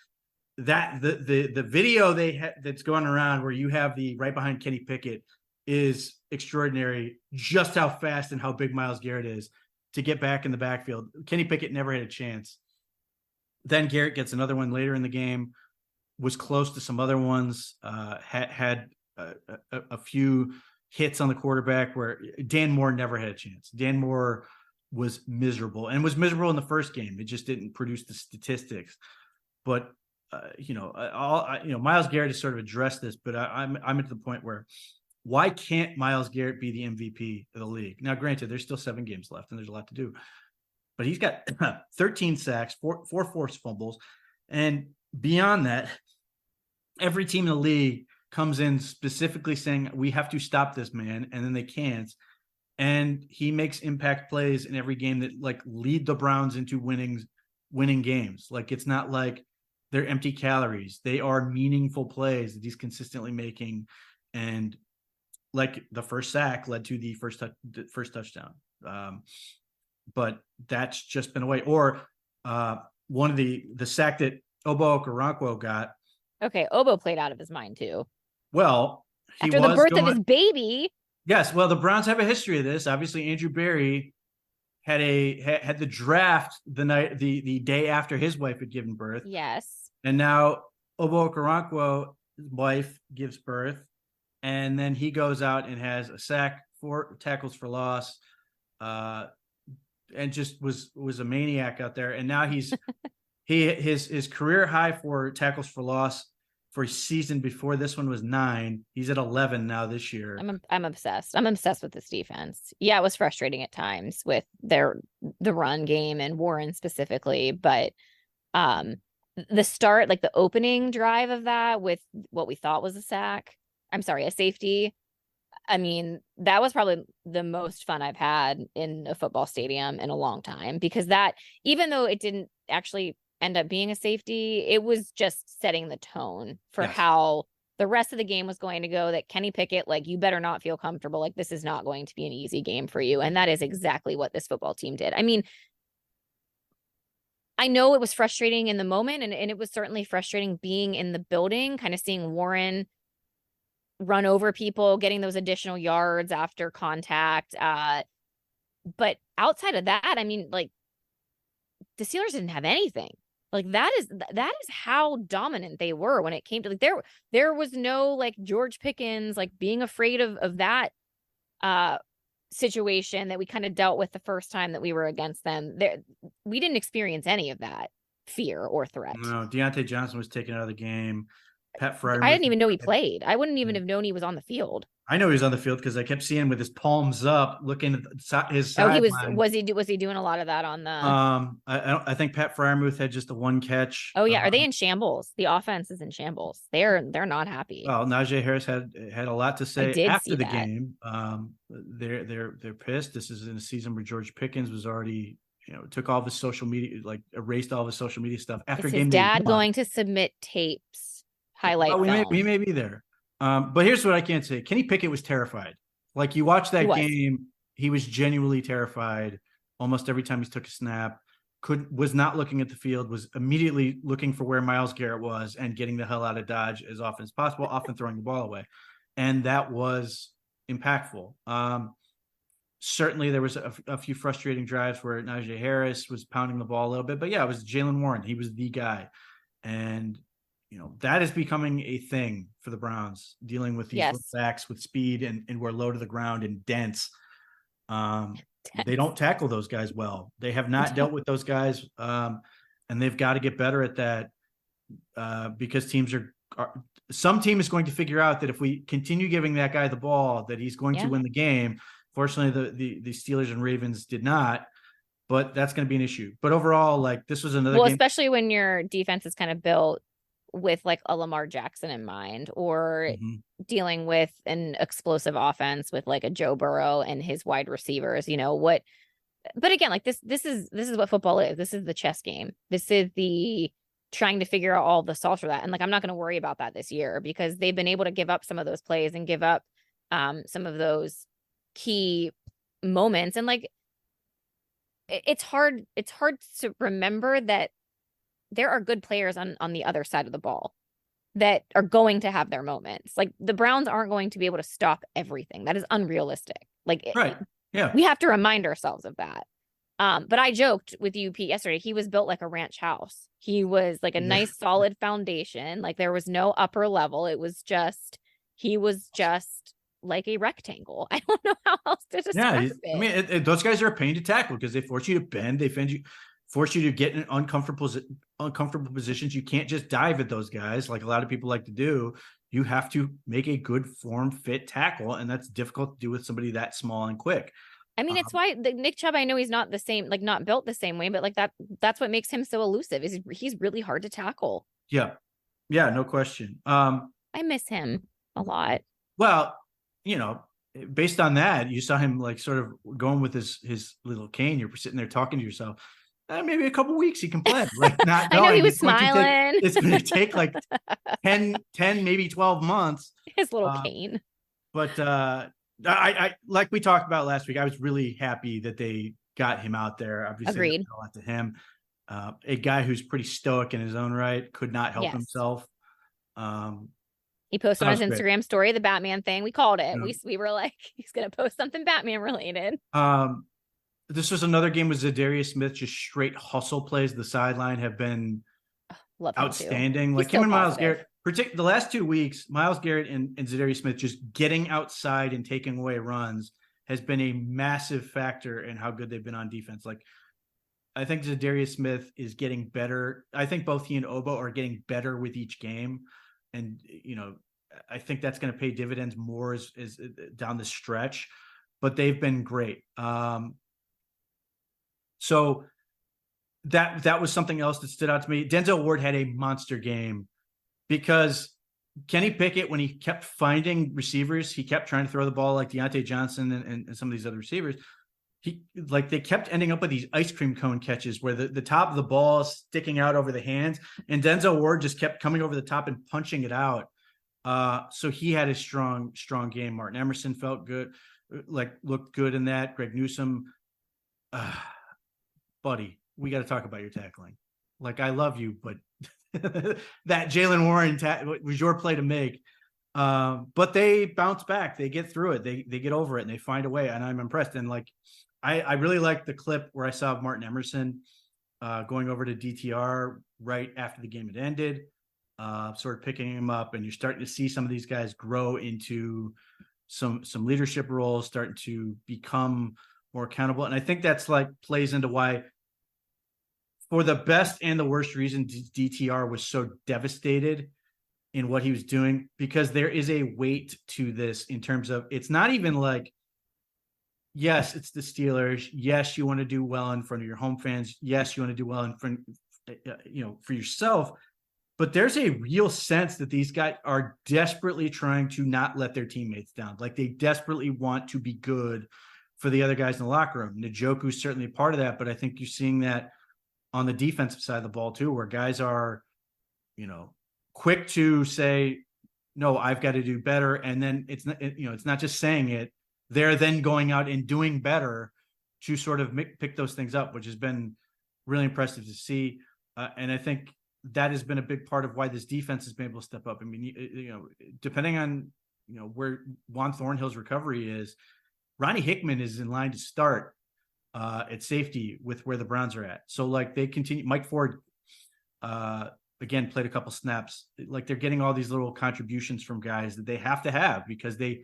that the video they had that's going around where you have the right behind Kenny Pickett is extraordinary, just how fast and how big Myles Garrett is to get back in the backfield. Kenny Pickett never had a chance. Then Garrett gets another one later in the game, was close to some other ones, had a few hits on the quarterback where Dan Moore never had a chance. Dan Moore was miserable, and was miserable in the first game. It just didn't produce the statistics. But Myles Garrett has sort of addressed this, but I'm at the point where, why can't Myles Garrett be the MVP of the league? Now, granted, there's still 7 games left and there's a lot to do, but he's got 13 sacks, four forced fumbles. And beyond that, every team in the league comes in specifically saying, we have to stop this man. And then they can't. And he makes impact plays in every game that lead the Browns into winning games. Like, it's not like they're empty calories. They are meaningful plays that he's consistently making. And like, the first sack led to the first touchdown. But that's just been away. Or one of the sack that Obo Okoronkwo got. Okay, Obo played out of his mind too. Well, after the birth of his baby. Yes, well, the Browns have a history of this. Obviously, Andrew Berry had the draft the day after his wife had given birth. Yes. And now Obo Okoronkwo's wife gives birth, and then he goes out and has a sack, 4 tackles for loss, and just was a maniac out there. And now his career high for tackles for loss for a season before this one was 9. He's at 11 now this year. I'm obsessed. I'm obsessed with this defense. Yeah, it was frustrating at times with the run game and Warren specifically, but the start, like the opening drive of that with what we thought was a safety. I mean, that was probably the most fun I've had in a football stadium in a long time, because that, even though it didn't actually end up being a safety, it was just setting the tone for how the rest of the game was going to go, that Kenny Pickett, like, you better not feel comfortable. Like, this is not going to be an easy game for you. And that is exactly what this football team did. I mean, I know it was frustrating in the moment, and it was certainly frustrating being in the building, kind of seeing Warren run over people, getting those additional yards after contact. But outside of that, I mean, like, the Steelers didn't have anything. Like, that is how dominant they were when it came to, like, there was no, like, George Pickens, like, being afraid of that situation that we kind of dealt with the first time that we were against them. We didn't experience any of that fear or threat. No, Deontay Johnson was taken out of the game. Pat Fryer. I didn't even know he played. I wouldn't even have known he was on the field. I know he was on the field because I kept seeing him with his palms up, looking at his sideline. Was he doing a lot of that on the? I think Pat Fryermuth had just the one catch. Oh yeah, are they in shambles? The offense is in shambles. They're not happy. Well, Najee Harris had a lot to say after the game. They're pissed. This is in a season where George Pickens was already, took all of his social media, like erased all of his social media stuff after game. His dad going to submit tapes, highlight. We may be there. But here's what I can't say. Kenny Pickett was terrified. Like, you watch that game, he was genuinely terrified almost every time he took a snap. Was not looking at the field, was immediately looking for where Myles Garrett was and getting the hell out of Dodge as often as possible, often throwing the ball away. And that was impactful. Certainly there was a few frustrating drives where Najee Harris was pounding the ball a little bit, but yeah, it was Jalen Warren. He was the guy. And that is becoming a thing for the Browns, dealing with these Yes. backs with speed and we're low to the ground and dense. They don't tackle those guys well. They have not dealt with those guys. And they've got to get better at that because teams some team is going to figure out that if we continue giving that guy the ball, that he's going to win the game. Fortunately, the Steelers and Ravens did not, but that's going to be an issue. But overall, like this was another game. Especially when your defense is kind of built with like a Lamar Jackson in mind, or dealing with an explosive offense with like a Joe Burrow and his wide receivers, but again, like this is what football is. This is the chess game. This is the trying to figure out all the solves for that. And like, I'm not going to worry about that this year because they've been able to give up some of those plays and give up some of those key moments. And like, it's hard to remember that there are good players on the other side of the ball that are going to have their moments. Like the Browns aren't going to be able to stop everything. That is unrealistic. Like, right. Yeah. We have to remind ourselves of that. But I joked with UP yesterday. He was built like a ranch house. He was like a nice solid foundation. Like there was no upper level. He was just like a rectangle. I don't know how else to describe it. I mean, those guys are a pain to tackle because they force you to bend. They force you to get in uncomfortable positions. You can't just dive at those guys like a lot of people like to do. You have to make a good form fit tackle, and that's difficult to do with somebody that small and quick. I mean, it's why Nick Chubb, I know he's not the same, like not built the same way, but like that's what makes him so elusive is he's really hard to tackle. Yeah. Yeah, no question. I miss him a lot. Well, based on that, you saw him like sort of going with his little cane. You're sitting there talking to yourself. Maybe a couple weeks he can play. Like not I know he was smiling. It's going to take like 10, maybe 12 months. His little cane. But I like we talked about last week, I was really happy that they got him out there. Obviously, agreed. A lot to him. A guy who's pretty stoic in his own right, could not help himself. He posted on his Instagram story the Batman thing. We called it. Yeah. We were like, he's going to post something Batman related. This was another game with Zadarius Smith, just straight hustle plays. The sideline have been outstanding. Like him and Myles Garrett, the last 2 weeks, Myles Garrett and Zadarius Smith just getting outside and taking away runs has been a massive factor in how good they've been on defense. Like, I think Zadarius Smith is getting better. I think both he and Obo are getting better with each game. And, I think that's going to pay dividends more as down the stretch, but they've been great. So that was something else that stood out to me. Denzel Ward had a monster game because Kenny Pickett, when he kept finding receivers, he kept trying to throw the ball like Deontay Johnson and some of these other receivers. They kept ending up with these ice cream cone catches where the top of the ball is sticking out over the hands, and Denzel Ward just kept coming over the top and punching it out. So he had a strong game. Martin Emerson felt good, looked good in that. Greg Newsome, buddy, we got to talk about your tackling. Like, I love you, but that Jaylen Warren was your play to make. But they bounce back. They get through it. They get over it and they find a way. And I'm impressed. And like, I really like the clip where I saw Martin Emerson going over to DTR right after the game had ended, sort of picking him up. And you're starting to see some of these guys grow into some leadership roles, starting to become more accountable. And I think that's like plays into why, for the best and the worst reason, DTR was so devastated in what he was doing, because there is a weight to this in terms of, it's not even like, yes, it's the Steelers. Yes, you want to do well in front of your home fans. Yes, you want to do well in front, for yourself. But there's a real sense that these guys are desperately trying to not let their teammates down. Like, they desperately want to be good for the other guys in the locker room. Njoku's certainly part of that, but I think you're seeing that on the defensive side of the ball too, where guys are, quick to say, no, I've got to do better. And then it's not just saying it, they're then going out and doing better to sort of pick those things up, which has been really impressive to see. And I think that has been a big part of why this defense has been able to step up. I mean, depending on, where Juan Thornhill's recovery is, Ronnie Hickman is in line to start at safety with where the Browns are at. So like they continue, Mike Ford again, played a couple snaps. Like they're getting all these little contributions from guys that they have to have because they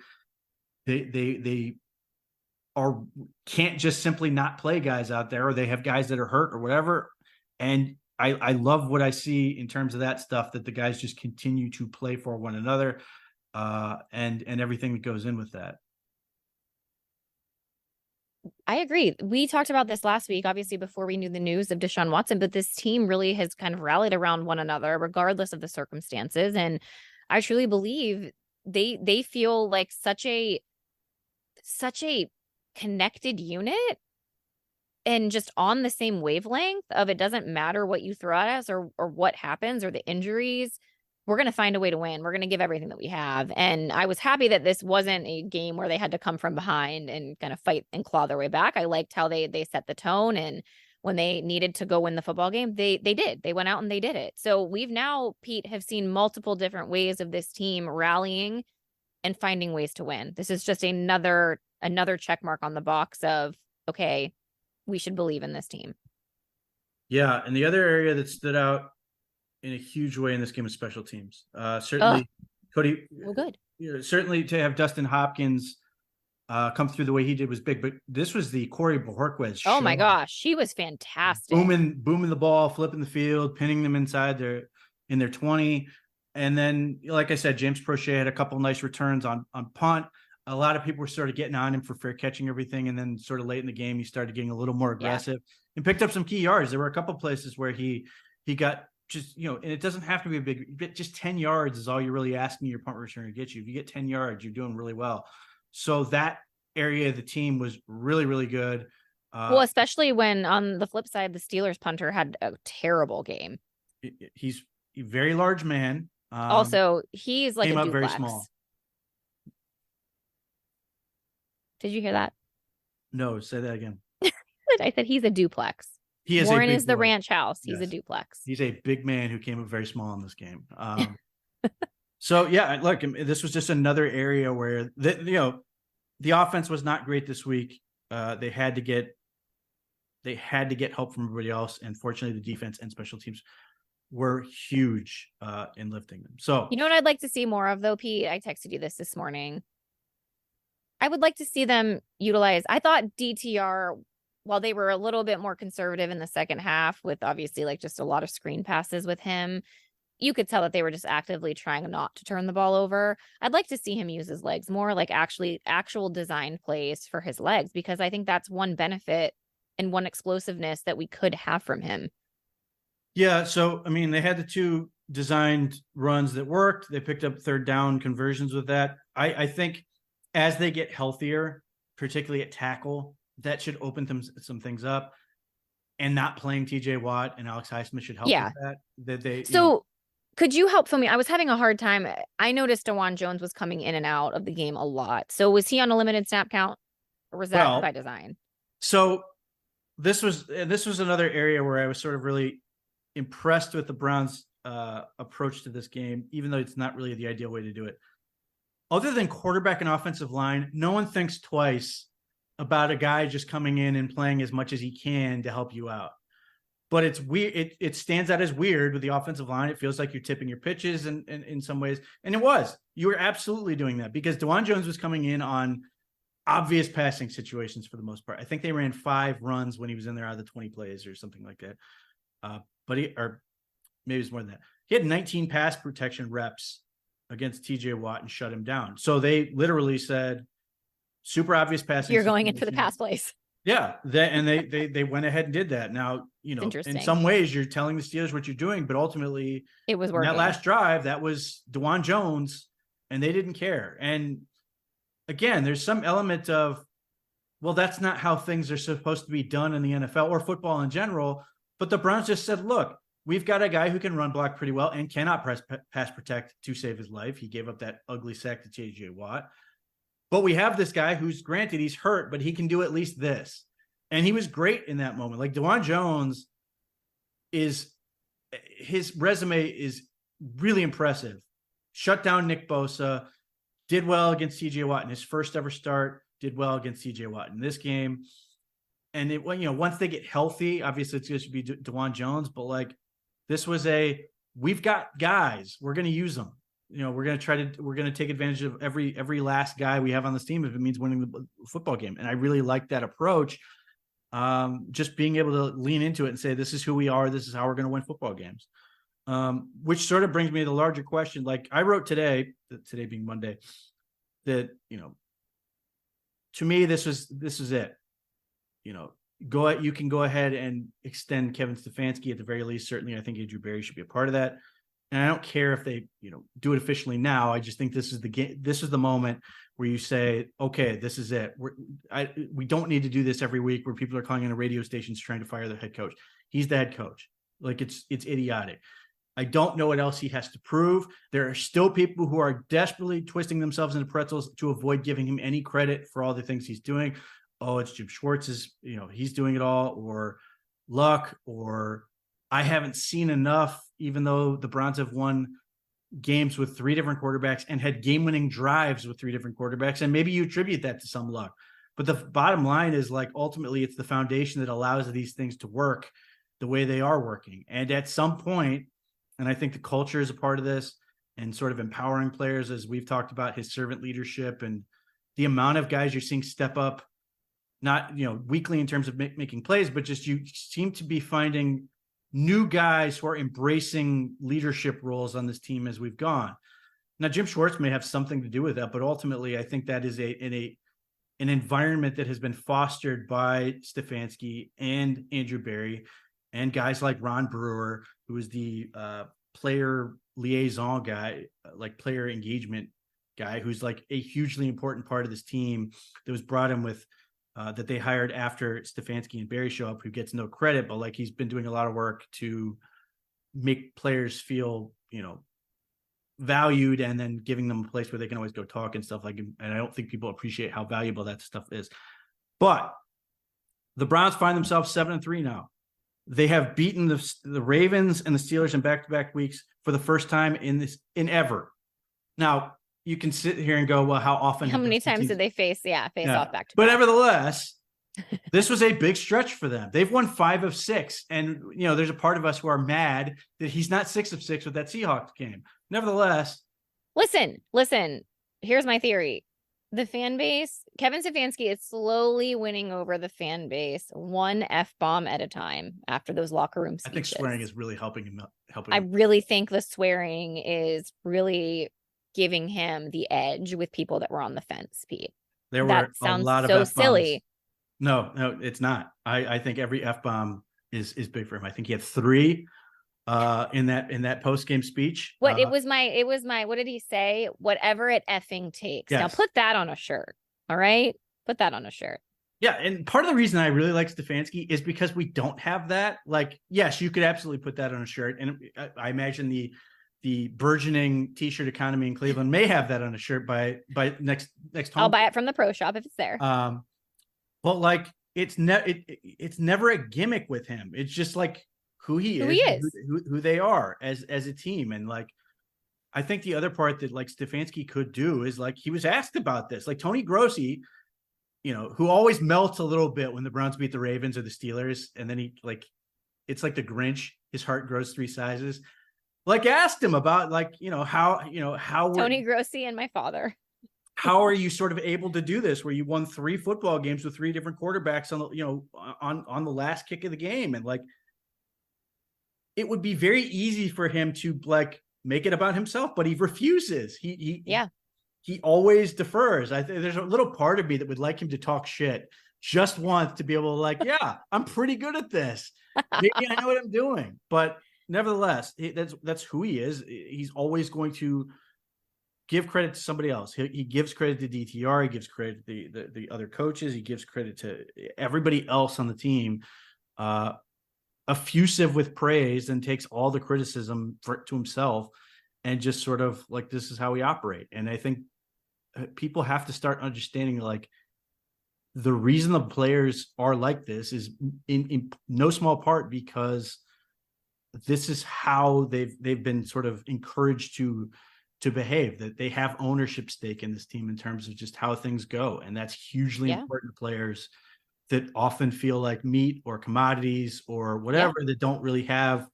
are can't just simply not play guys out there, or they have guys that are hurt or whatever. And I love what I see in terms of that stuff, that the guys just continue to play for one another, and everything that goes in with that. I agree. We talked about this last week, obviously, before we knew the news of Deshaun Watson, but this team really has kind of rallied around one another, regardless of the circumstances. And I truly believe they feel like such a connected unit and just on the same wavelength of, it doesn't matter what you throw at us or what happens or the injuries. We're going to find a way to win. We're going to give everything that we have. And I was happy that this wasn't a game where they had to come from behind and kind of fight and claw their way back. I liked how they set the tone, and when they needed to go win the football game, they did. They went out and they did it. So we've now, Pete, have seen multiple different ways of this team rallying and finding ways to win. This is just another check mark on the box of, okay, we should believe in this team. Yeah, and the other area that stood out in a huge way in this game of special teams. Certainly, Cody. Well, good. Certainly to have Dustin Hopkins come through the way he did was big, but this was the Corey Bojorquez. Oh my gosh, she was fantastic. Booming the ball, flipping the field, pinning them inside in their 20. And then, like I said, James Prochet had a couple nice returns on punt. A lot of people were sort of getting on him for fair catching everything. And then sort of late in the game, he started getting a little more aggressive and picked up some key yards. There were a couple places where he got just, and it doesn't have to be a big, just 10 yards is all you're really asking your punt returner to get you. If you get 10 yards, you're doing really well. So that area of the team was really, really good. Well, especially when on the flip side, the Steelers punter had a terrible game. He's a very large man. Also, he's like came a up duplex. very small. Did you hear that? No, say that again. I said he's a duplex. He is Warren is the ranch house. He's a duplex. He's a big man who came up very small in this game. So yeah, look, this was just another area where the offense was not great this week. They had to get help from everybody else, and fortunately, the defense and special teams were huge in lifting them. So you know what I'd like to see more of, though, Pete? I texted you this morning. I would like to see them utilize. I thought DTR, while they were a little bit more conservative in the second half, with obviously like just a lot of screen passes with him, you could tell that they were just actively trying not to turn the ball over. I'd like to see him use his legs more, like actual design plays for his legs, because I think that's one benefit and one explosiveness that we could have from him. Yeah. So, I mean, they had the two designed runs that worked. They picked up third down conversions with that. I think as they get healthier, particularly at tackle, that should open some things up. And not playing TJ Watt and Alex Highsmith should help with that. Could you help fill me? I was having a hard time. I noticed DeJuan Jones was coming in and out of the game a lot. So was he on a limited snap count, or was that by design? So this was another area where I was sort of really impressed with the Browns' approach to this game, even though it's not really the ideal way to do it. Other than quarterback and offensive line, no one thinks twice about a guy just coming in and playing as much as he can to help you out. But it's weird. It stands out as weird with the offensive line. It feels like you're tipping your pitches in some ways. And it was. You were absolutely doing that because DeJuan Jones was coming in on obvious passing situations for the most part. I think they ran 5 runs when he was in there out of the 20 plays or something like that. Or maybe it's more than that. He had 19 pass protection reps against TJ Watt and shut him down. So they literally said, super obvious passing. You're going in for the pass plays. Yeah. They went ahead and did that. Now, in some ways you're telling the Steelers what you're doing, but ultimately it was working. That last drive, that was DeJuan Jones, and they didn't care. And again, there's some element of, well, that's not how things are supposed to be done in the NFL or football in general. But the Browns just said, look, we've got a guy who can run block pretty well and cannot pass protect to save his life. He gave up that ugly sack to TJ Watt. But we have this guy who's, granted, he's hurt, but he can do at least this. And he was great in that moment. Like DeJuan Jones his resume is really impressive. Shut down Nick Bosa, did well against TJ Watt in his first ever start, did well against TJ Watt in this game. And once they get healthy, obviously it's going to be DeJuan Jones, but like this was a we've got guys, we're going to use them. We're going to take advantage of every last guy we have on this team if it means winning the football game. And I really like that approach. Just being able to lean into it and say, this is who we are. This is how we're going to win football games. Which sort of brings me to the larger question. Like I wrote today being Monday, that, to me, this is it. You can go ahead and extend Kevin Stefanski at the very least. Certainly, I think Andrew Berry should be a part of that. And I don't care if they, do it officially now. I just think this is the game. This is the moment where you say, okay, this is it. We don't need to do this every week where people are calling into radio stations trying to fire the head coach. He's the head coach. Like it's idiotic. I don't know what else he has to prove. There are still people who are desperately twisting themselves into pretzels to avoid giving him any credit for all the things he's doing. Oh, it's Jim Schwartz's, he's doing it all, or luck, or I haven't seen enough, even though the Browns have won games with 3 different quarterbacks and had game-winning drives with 3 different quarterbacks. And maybe you attribute that to some luck. But the bottom line is, like, ultimately it's the foundation that allows these things to work the way they are working. And at some point, and I think the culture is a part of this, and sort of empowering players, as we've talked about, his servant leadership and the amount of guys you're seeing step up, not, weekly in terms of making plays, but just you seem to be finding new guys who are embracing leadership roles on this team as we've gone. Now, Jim Schwartz may have something to do with that, but ultimately I think that is an environment that has been fostered by Stefanski and Andrew Berry and guys like Ron Brewer, who is the player liaison guy, like player engagement guy, who's like a hugely important part of this team that was brought in with that they hired after Stefanski and Berry show up, who gets no credit, but like he's been doing a lot of work to make players feel, valued, and then giving them a place where they can always go talk and stuff like. And I don't think people appreciate how valuable that stuff is. But the Browns find themselves 7-3 now. They have beaten the Ravens and the Steelers in back-to-back weeks for the first time in ever. Now, you can sit here and go, well, how often? How many times did they face off back to back? But nevertheless, this was a big stretch for them. They've won 5 of 6. And, there's a part of us who are mad that he's not 6 of 6 with that Seahawks game. Nevertheless. Listen, here's my theory. The fan base, Kevin Stefanski is slowly winning over the fan base, one F-bomb at a time after those locker room speeches. I think swearing is really helping him. I really think the swearing is really giving him the edge with people that were on the fence, Pete. There were a lot of so F-bombs. silly. No, it's not. I think every F-bomb is big for him. I think he had 3 in that post-game speech. It was my, what did he say? Whatever it effing takes. Yes. Now put that on a shirt. All right. Put that on a shirt. Yeah. And part of the reason I really like Stefanski is because we don't have that. Like, yes, you could absolutely put that on a shirt. And I imagine the burgeoning t-shirt economy in Cleveland may have that on a shirt by next home. I'll buy it from the pro shop if it's there. But like, it's never a gimmick with him. It's just like who he is. Who they are as a team. And like, I think the other part that like Stefanski could do is, like, he was asked about this, like Tony Grossi, who always melts a little bit when the Browns beat the Ravens or the Steelers. And then it's like the Grinch, his heart grows 3 sizes. Like, asked him about, like, how Tony Grossi and my father. How are you sort of able to do this where you won 3 football games with 3 different quarterbacks on the last kick of the game? And like, it would be very easy for him to like make it about himself, but he refuses. He always defers. I think there's a little part of me that would like him to talk shit just once, to be able to like, yeah, I'm pretty good at this. Maybe I know what I'm doing. But nevertheless, that's who he is. He's always going to give credit to somebody else. He gives credit to DTR. He gives credit to the other coaches. He gives credit to everybody else on the team. Effusive with praise, and takes all the criticism to himself, and just sort of like, this is how we operate. And I think people have to start understanding, like, the reason the players are like this is in no small part because this is how they've been sort of encouraged to behave, that they have ownership stake in this team in terms of just how things go. And that's hugely important to players that often feel like meat or commodities or whatever, that don't really have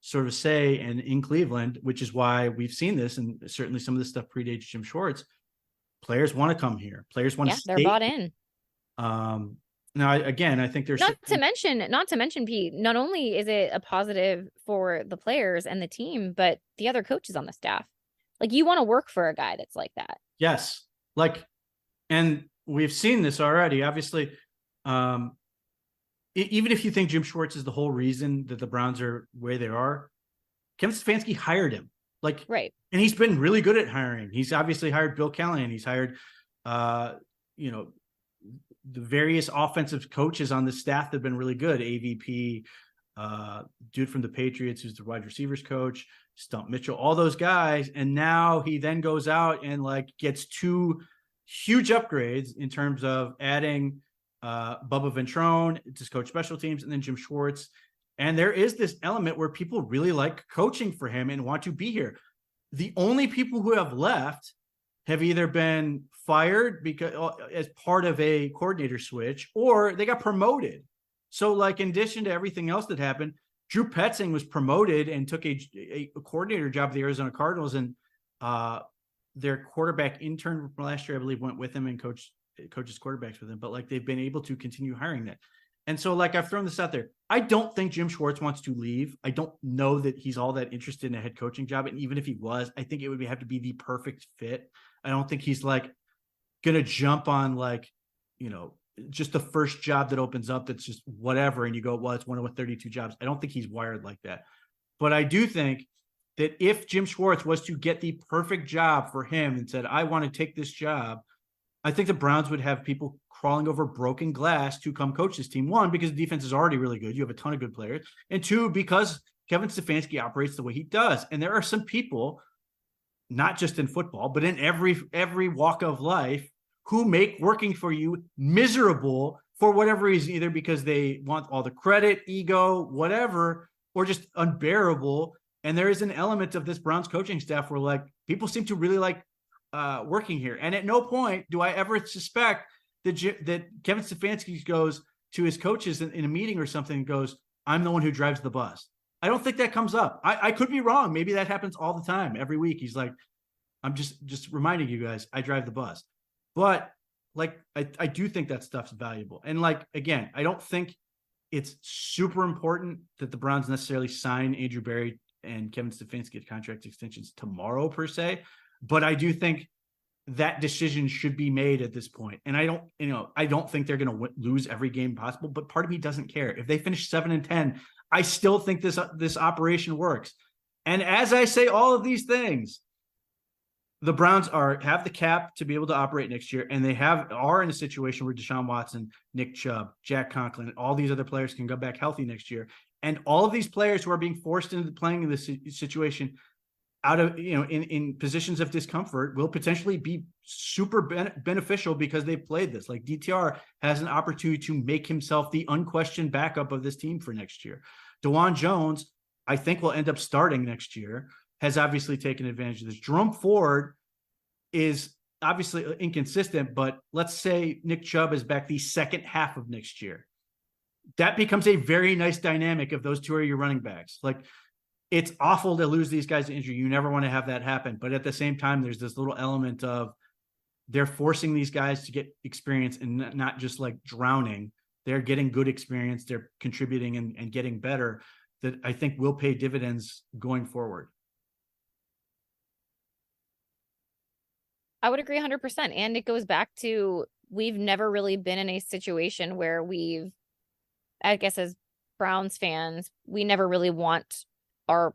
sort of say and in Cleveland, which is why we've seen this, and certainly some of this stuff predates Jim Schwartz. Players want to come here. Players want to they're stay. bought in. Now, again, I think there's not to mention, Pete, not only is it a positive for the players and the team, but the other coaches on the staff. Like, you want to work for a guy that's like that. Yes. Like, and we've seen this already, obviously. Even if you think Jim Schwartz is the whole reason that the Browns are where they are, Kevin Stefanski hired him. Like, right. And he's been really good at hiring. He's obviously hired Bill Callahan. He's hired, the various offensive coaches on the staff that have been really good. AVP, dude from the Patriots, who's the wide receivers coach, Stump Mitchell, all those guys. And now he then goes out and like gets 2 huge upgrades in terms of adding Bubba Ventrone to coach special teams, and then Jim Schwartz. And there is this element where people really like coaching for him and want to be here. The only people who have left have either been fired because as part of a coordinator switch, or they got promoted. So like, in addition to everything else that happened, Drew Petzing was promoted and took a coordinator job at the Arizona Cardinals, and their quarterback intern from last year, I believe, went with him and coaches quarterbacks with him. But like, they've been able to continue hiring that. And so like, I've thrown this out there. I don't think Jim Schwartz wants to leave. I don't know that he's all that interested in a head coaching job. And even if he was, I think it would have to be the perfect fit. I don't think he's like going to jump on like, just the first job that opens up that's just whatever. And you go, well, it's one of 32 jobs. I don't think he's wired like that. But I do think that if Jim Schwartz was to get the perfect job for him and said, I want to take this job, I think the Browns would have people crawling over broken glass to come coach this team. 1, because the defense is already really good. You have a ton of good players. And 2, because Kevin Stefanski operates the way he does. And there are some people, not just in football, but in every walk of life, who make working for you miserable for whatever reason, either because they want all the credit, ego, whatever, or just unbearable. And there is an element of this Browns coaching staff where like people seem to really like working here. And at no point do I ever suspect that Kevin Stefanski goes to his coaches in a meeting or something and goes, I'm the one who drives the bus. I don't think that comes up. I could be wrong. Maybe that happens all the time. Every week he's like, I'm just reminding you guys, I drive the bus. But like, I do think that stuff's valuable. And like, again, I don't think it's super important that the Browns necessarily sign Andrew Berry and Kevin Stefanski at contract extensions tomorrow per se. But I do think that decision should be made at this point. And I don't think they're going to lose every game possible, but part of me doesn't care. If they finish 7-10, I still think this operation works. And as I say all of these things, the Browns have the cap to be able to operate next year, and they are in a situation where Deshaun Watson, Nick Chubb, Jack Conklin, all these other players can go back healthy next year. And all of these players who are being forced into playing in this situation out of, in positions of discomfort will potentially be super beneficial because they've played this. Like DTR has an opportunity to make himself the unquestioned backup of this team for next year. DeJuan Jones, I think, will end up starting next year, has obviously taken advantage of this. Jerome Ford is obviously inconsistent, but let's say Nick Chubb is back the second half of next year. That becomes a very nice dynamic if those two are your running backs. Like, it's awful to lose these guys to injury. You never want to have that happen. But at the same time, there's this little element of they're forcing these guys to get experience and not just like drowning. They're getting good experience. They're contributing and getting better, that I think will pay dividends going forward. I would agree 100%. And it goes back to, we've never really been in a situation where I guess as Browns fans, we never really want our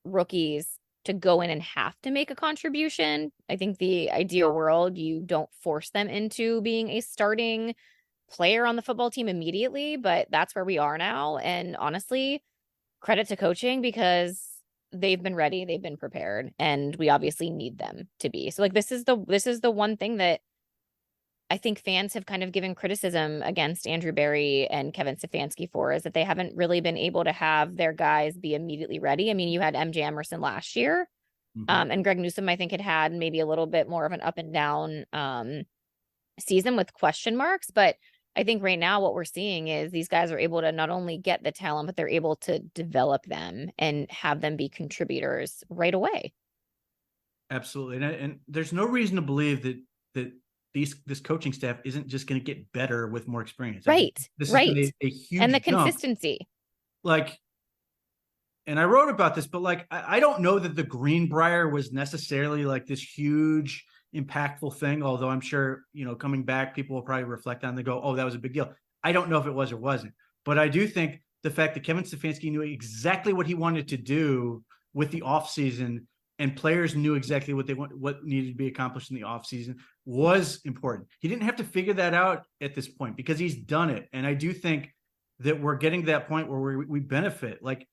rookies to go in and have to make a contribution. I think the ideal world, you don't force them into being a starting player on the football team immediately, but that's where we are now. And honestly, credit to coaching, because they've been ready, they've been prepared, and we obviously need them to be. So like, this is the one thing that I think fans have kind of given criticism against Andrew Berry and Kevin Stefanski for, is that they haven't really been able to have their guys be immediately ready. I mean, you had MJ Emerson last year, and Greg Newsome, I think, had maybe a little bit more of an up and down season with question marks, but I think right now what we're seeing is these guys are able to not only get the talent, but they're able to develop them and have them be contributors right away. Absolutely. And there's no reason to believe that this coaching staff isn't just going to get better with more experience. Right. This is Right. a huge And the jump. consistency. Like, and I wrote about this, but like, I don't know that the Greenbrier was necessarily like this huge impactful thing. Although I'm sure, coming back, people will probably reflect on and go, oh, that was a big deal. I don't know if it was or wasn't, but I do think the fact that Kevin Stefanski knew exactly what he wanted to do with the offseason, and players knew exactly what needed to be accomplished in the offseason, was important. He didn't have to figure that out at this point because he's done it. And I do think that we're getting to that point where we benefit. Like,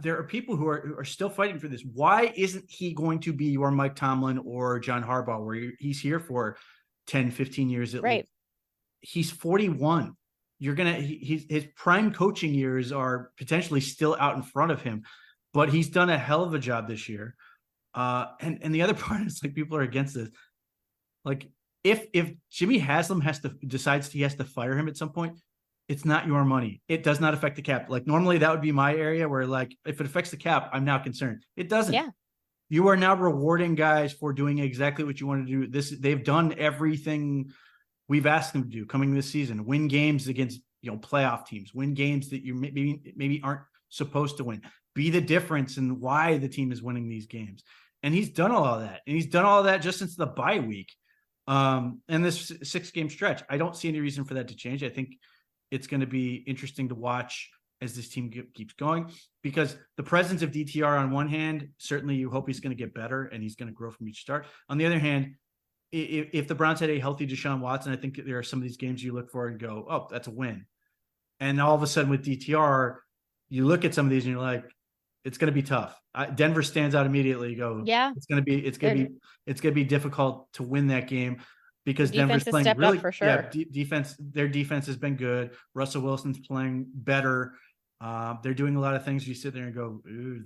there are people who are still fighting for this. Why isn't he going to be your Mike Tomlin or John Harbaugh, where he's here for 10, 15 years at least? He's 41. His prime coaching years are potentially still out in front of him, but he's done a hell of a job this year. And the other part is, like, people are against this. Like, if Jimmy Haslam decides he has to fire him at some point, it's not your money. It does not affect the cap. Like, normally that would be my area where, like, if it affects the cap, I'm now concerned. It doesn't. Yeah. You are now rewarding guys for doing exactly what you want to do. They've done everything we've asked them to do coming this season. Win games against, playoff teams. Win games that you maybe aren't supposed to win. Be the difference in why the team is winning these games. And he's done all of that. And he's done all of that just since the bye week. And this 6-game stretch. I don't see any reason for that to change. I think it's going to be interesting to watch as this team keeps going, because the presence of DTR on one hand, certainly you hope he's going to get better and he's going to grow from each start. On the other hand, if the Browns had a healthy Deshaun Watson, I think there are some of these games you look for and go, oh, that's a win. And all of a sudden with DTR, you look at some of these and you're like, it's going to be tough. Denver stands out immediately. You go, yeah, it's going to be difficult to win that game, because defense Denver's playing really, for sure. Yeah, defense. Their defense has been good. Russell Wilson's playing better. They're doing a lot of things. You sit there and go, ooh,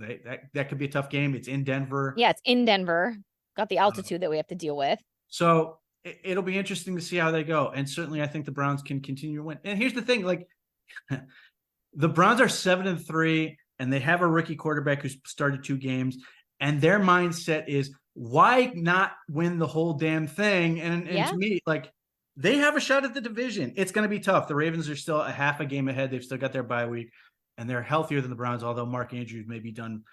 that could be a tough game. It's in Denver. Yeah, it's in Denver. Got the altitude that we have to deal with. So it'll be interesting to see how they go. And certainly I think the Browns can continue to win. And here's the thing, like, the Browns are 7-3, and they have a rookie quarterback who's started 2 games, and their mindset is, why not win the whole damn thing? And to me, like, they have a shot at the division. It's going to be tough. The Ravens are still a half a game ahead. They've still got their bye week, and they're healthier than the Browns, although Mark Andrews may be done,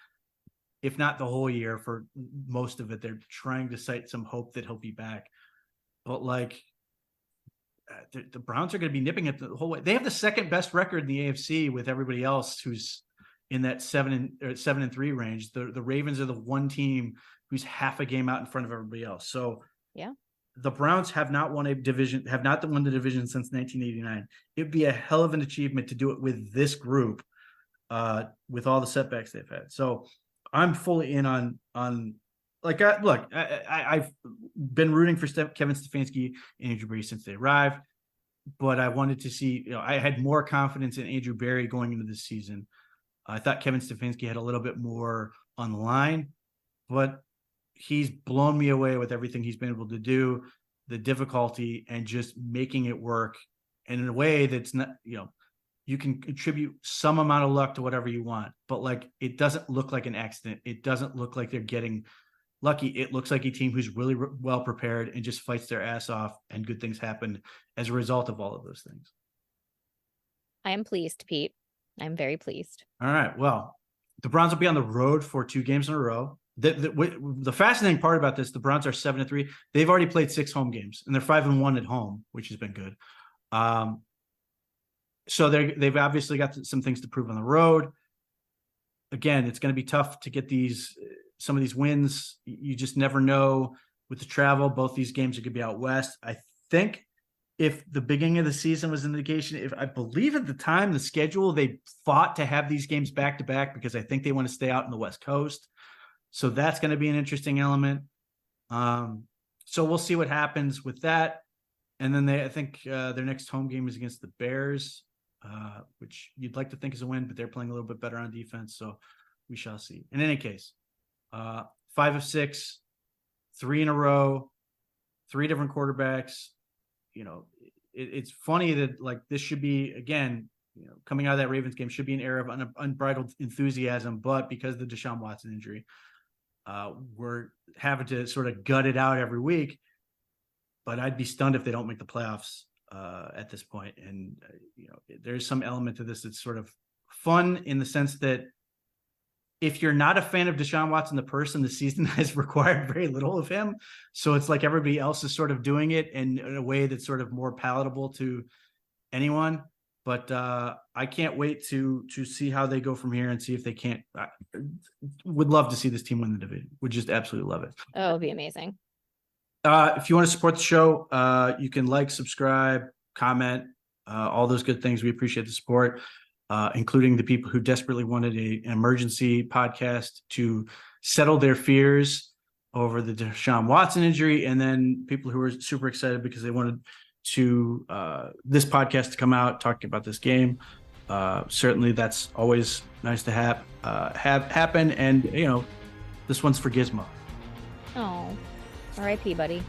if not the whole year, for most of it. They're trying to cite some hope that he'll be back. But, like, the Browns are going to be nipping it the whole way. They have the second best record in the AFC with everybody else who's in that 7-3 range. The Ravens are the one team who's half a game out in front of everybody else. So yeah, the Browns have not won the division since 1989. It'd be a hell of an achievement to do it with this group, with all the setbacks they've had. So I'm fully in on like, I've been rooting for Kevin Stefanski and Andrew Berry since they arrived, but I wanted to see, I had more confidence in Andrew Berry going into this season. I thought Kevin Stefanski had a little bit more on the line, but he's blown me away with everything he's been able to do, the difficulty, and just making it work. And in a way that's not, you can contribute some amount of luck to whatever you want, but, like, it doesn't look like an accident. It doesn't look like they're getting lucky. It looks like a team who's really well prepared and just fights their ass off, and good things happen as a result of all of those things. I am pleased, Pete. I'm very pleased. All right. Well, the Browns will be on the road for 2 games in a row. The fascinating part about this, the Browns are 7-3. They've already played 6 home games, and they're 5-1 at home, which has been good. So they've obviously got some things to prove on the road. Again, it's going to be tough to get some of these wins. You just never know with the travel. Both these games are going to be out west. I think if the beginning of the season was an indication, I believe at the time, the schedule, they fought to have these games back to back because I think they want to stay out in the West Coast. So that's going to be an interesting element. So we'll see what happens with that. And then I think their next home game is against the Bears, which you'd like to think is a win, but they're playing a little bit better on defense. So we shall see. In any case, 5 of 6, 3 in a row, 3 different quarterbacks. it's funny that like this should be, again, coming out of that Ravens game should be an era of unbridled enthusiasm, but because of the Deshaun Watson injury, we're having to sort of gut it out every week. But I'd be stunned if they don't make the playoffs at this point. And there's some element to this that's sort of fun in the sense that if you're not a fan of Deshaun Watson, the person, the season has required very little of him. So it's like everybody else is sort of doing it in a way that's sort of more palatable to anyone. But I can't wait to see how they go from here and see if they can't. Would love to see this team win the division. Would just absolutely love it. Oh, it would be amazing. If you want to support the show, you can like, subscribe, comment, all those good things. We appreciate the support, including the people who desperately wanted an emergency podcast to settle their fears over the Deshaun Watson injury, and then people who were super excited because they wanted to this podcast to come out talking about this game. Certainly, that's always nice to have happen. And this one's for Gizmo. Oh, R.I.P., buddy.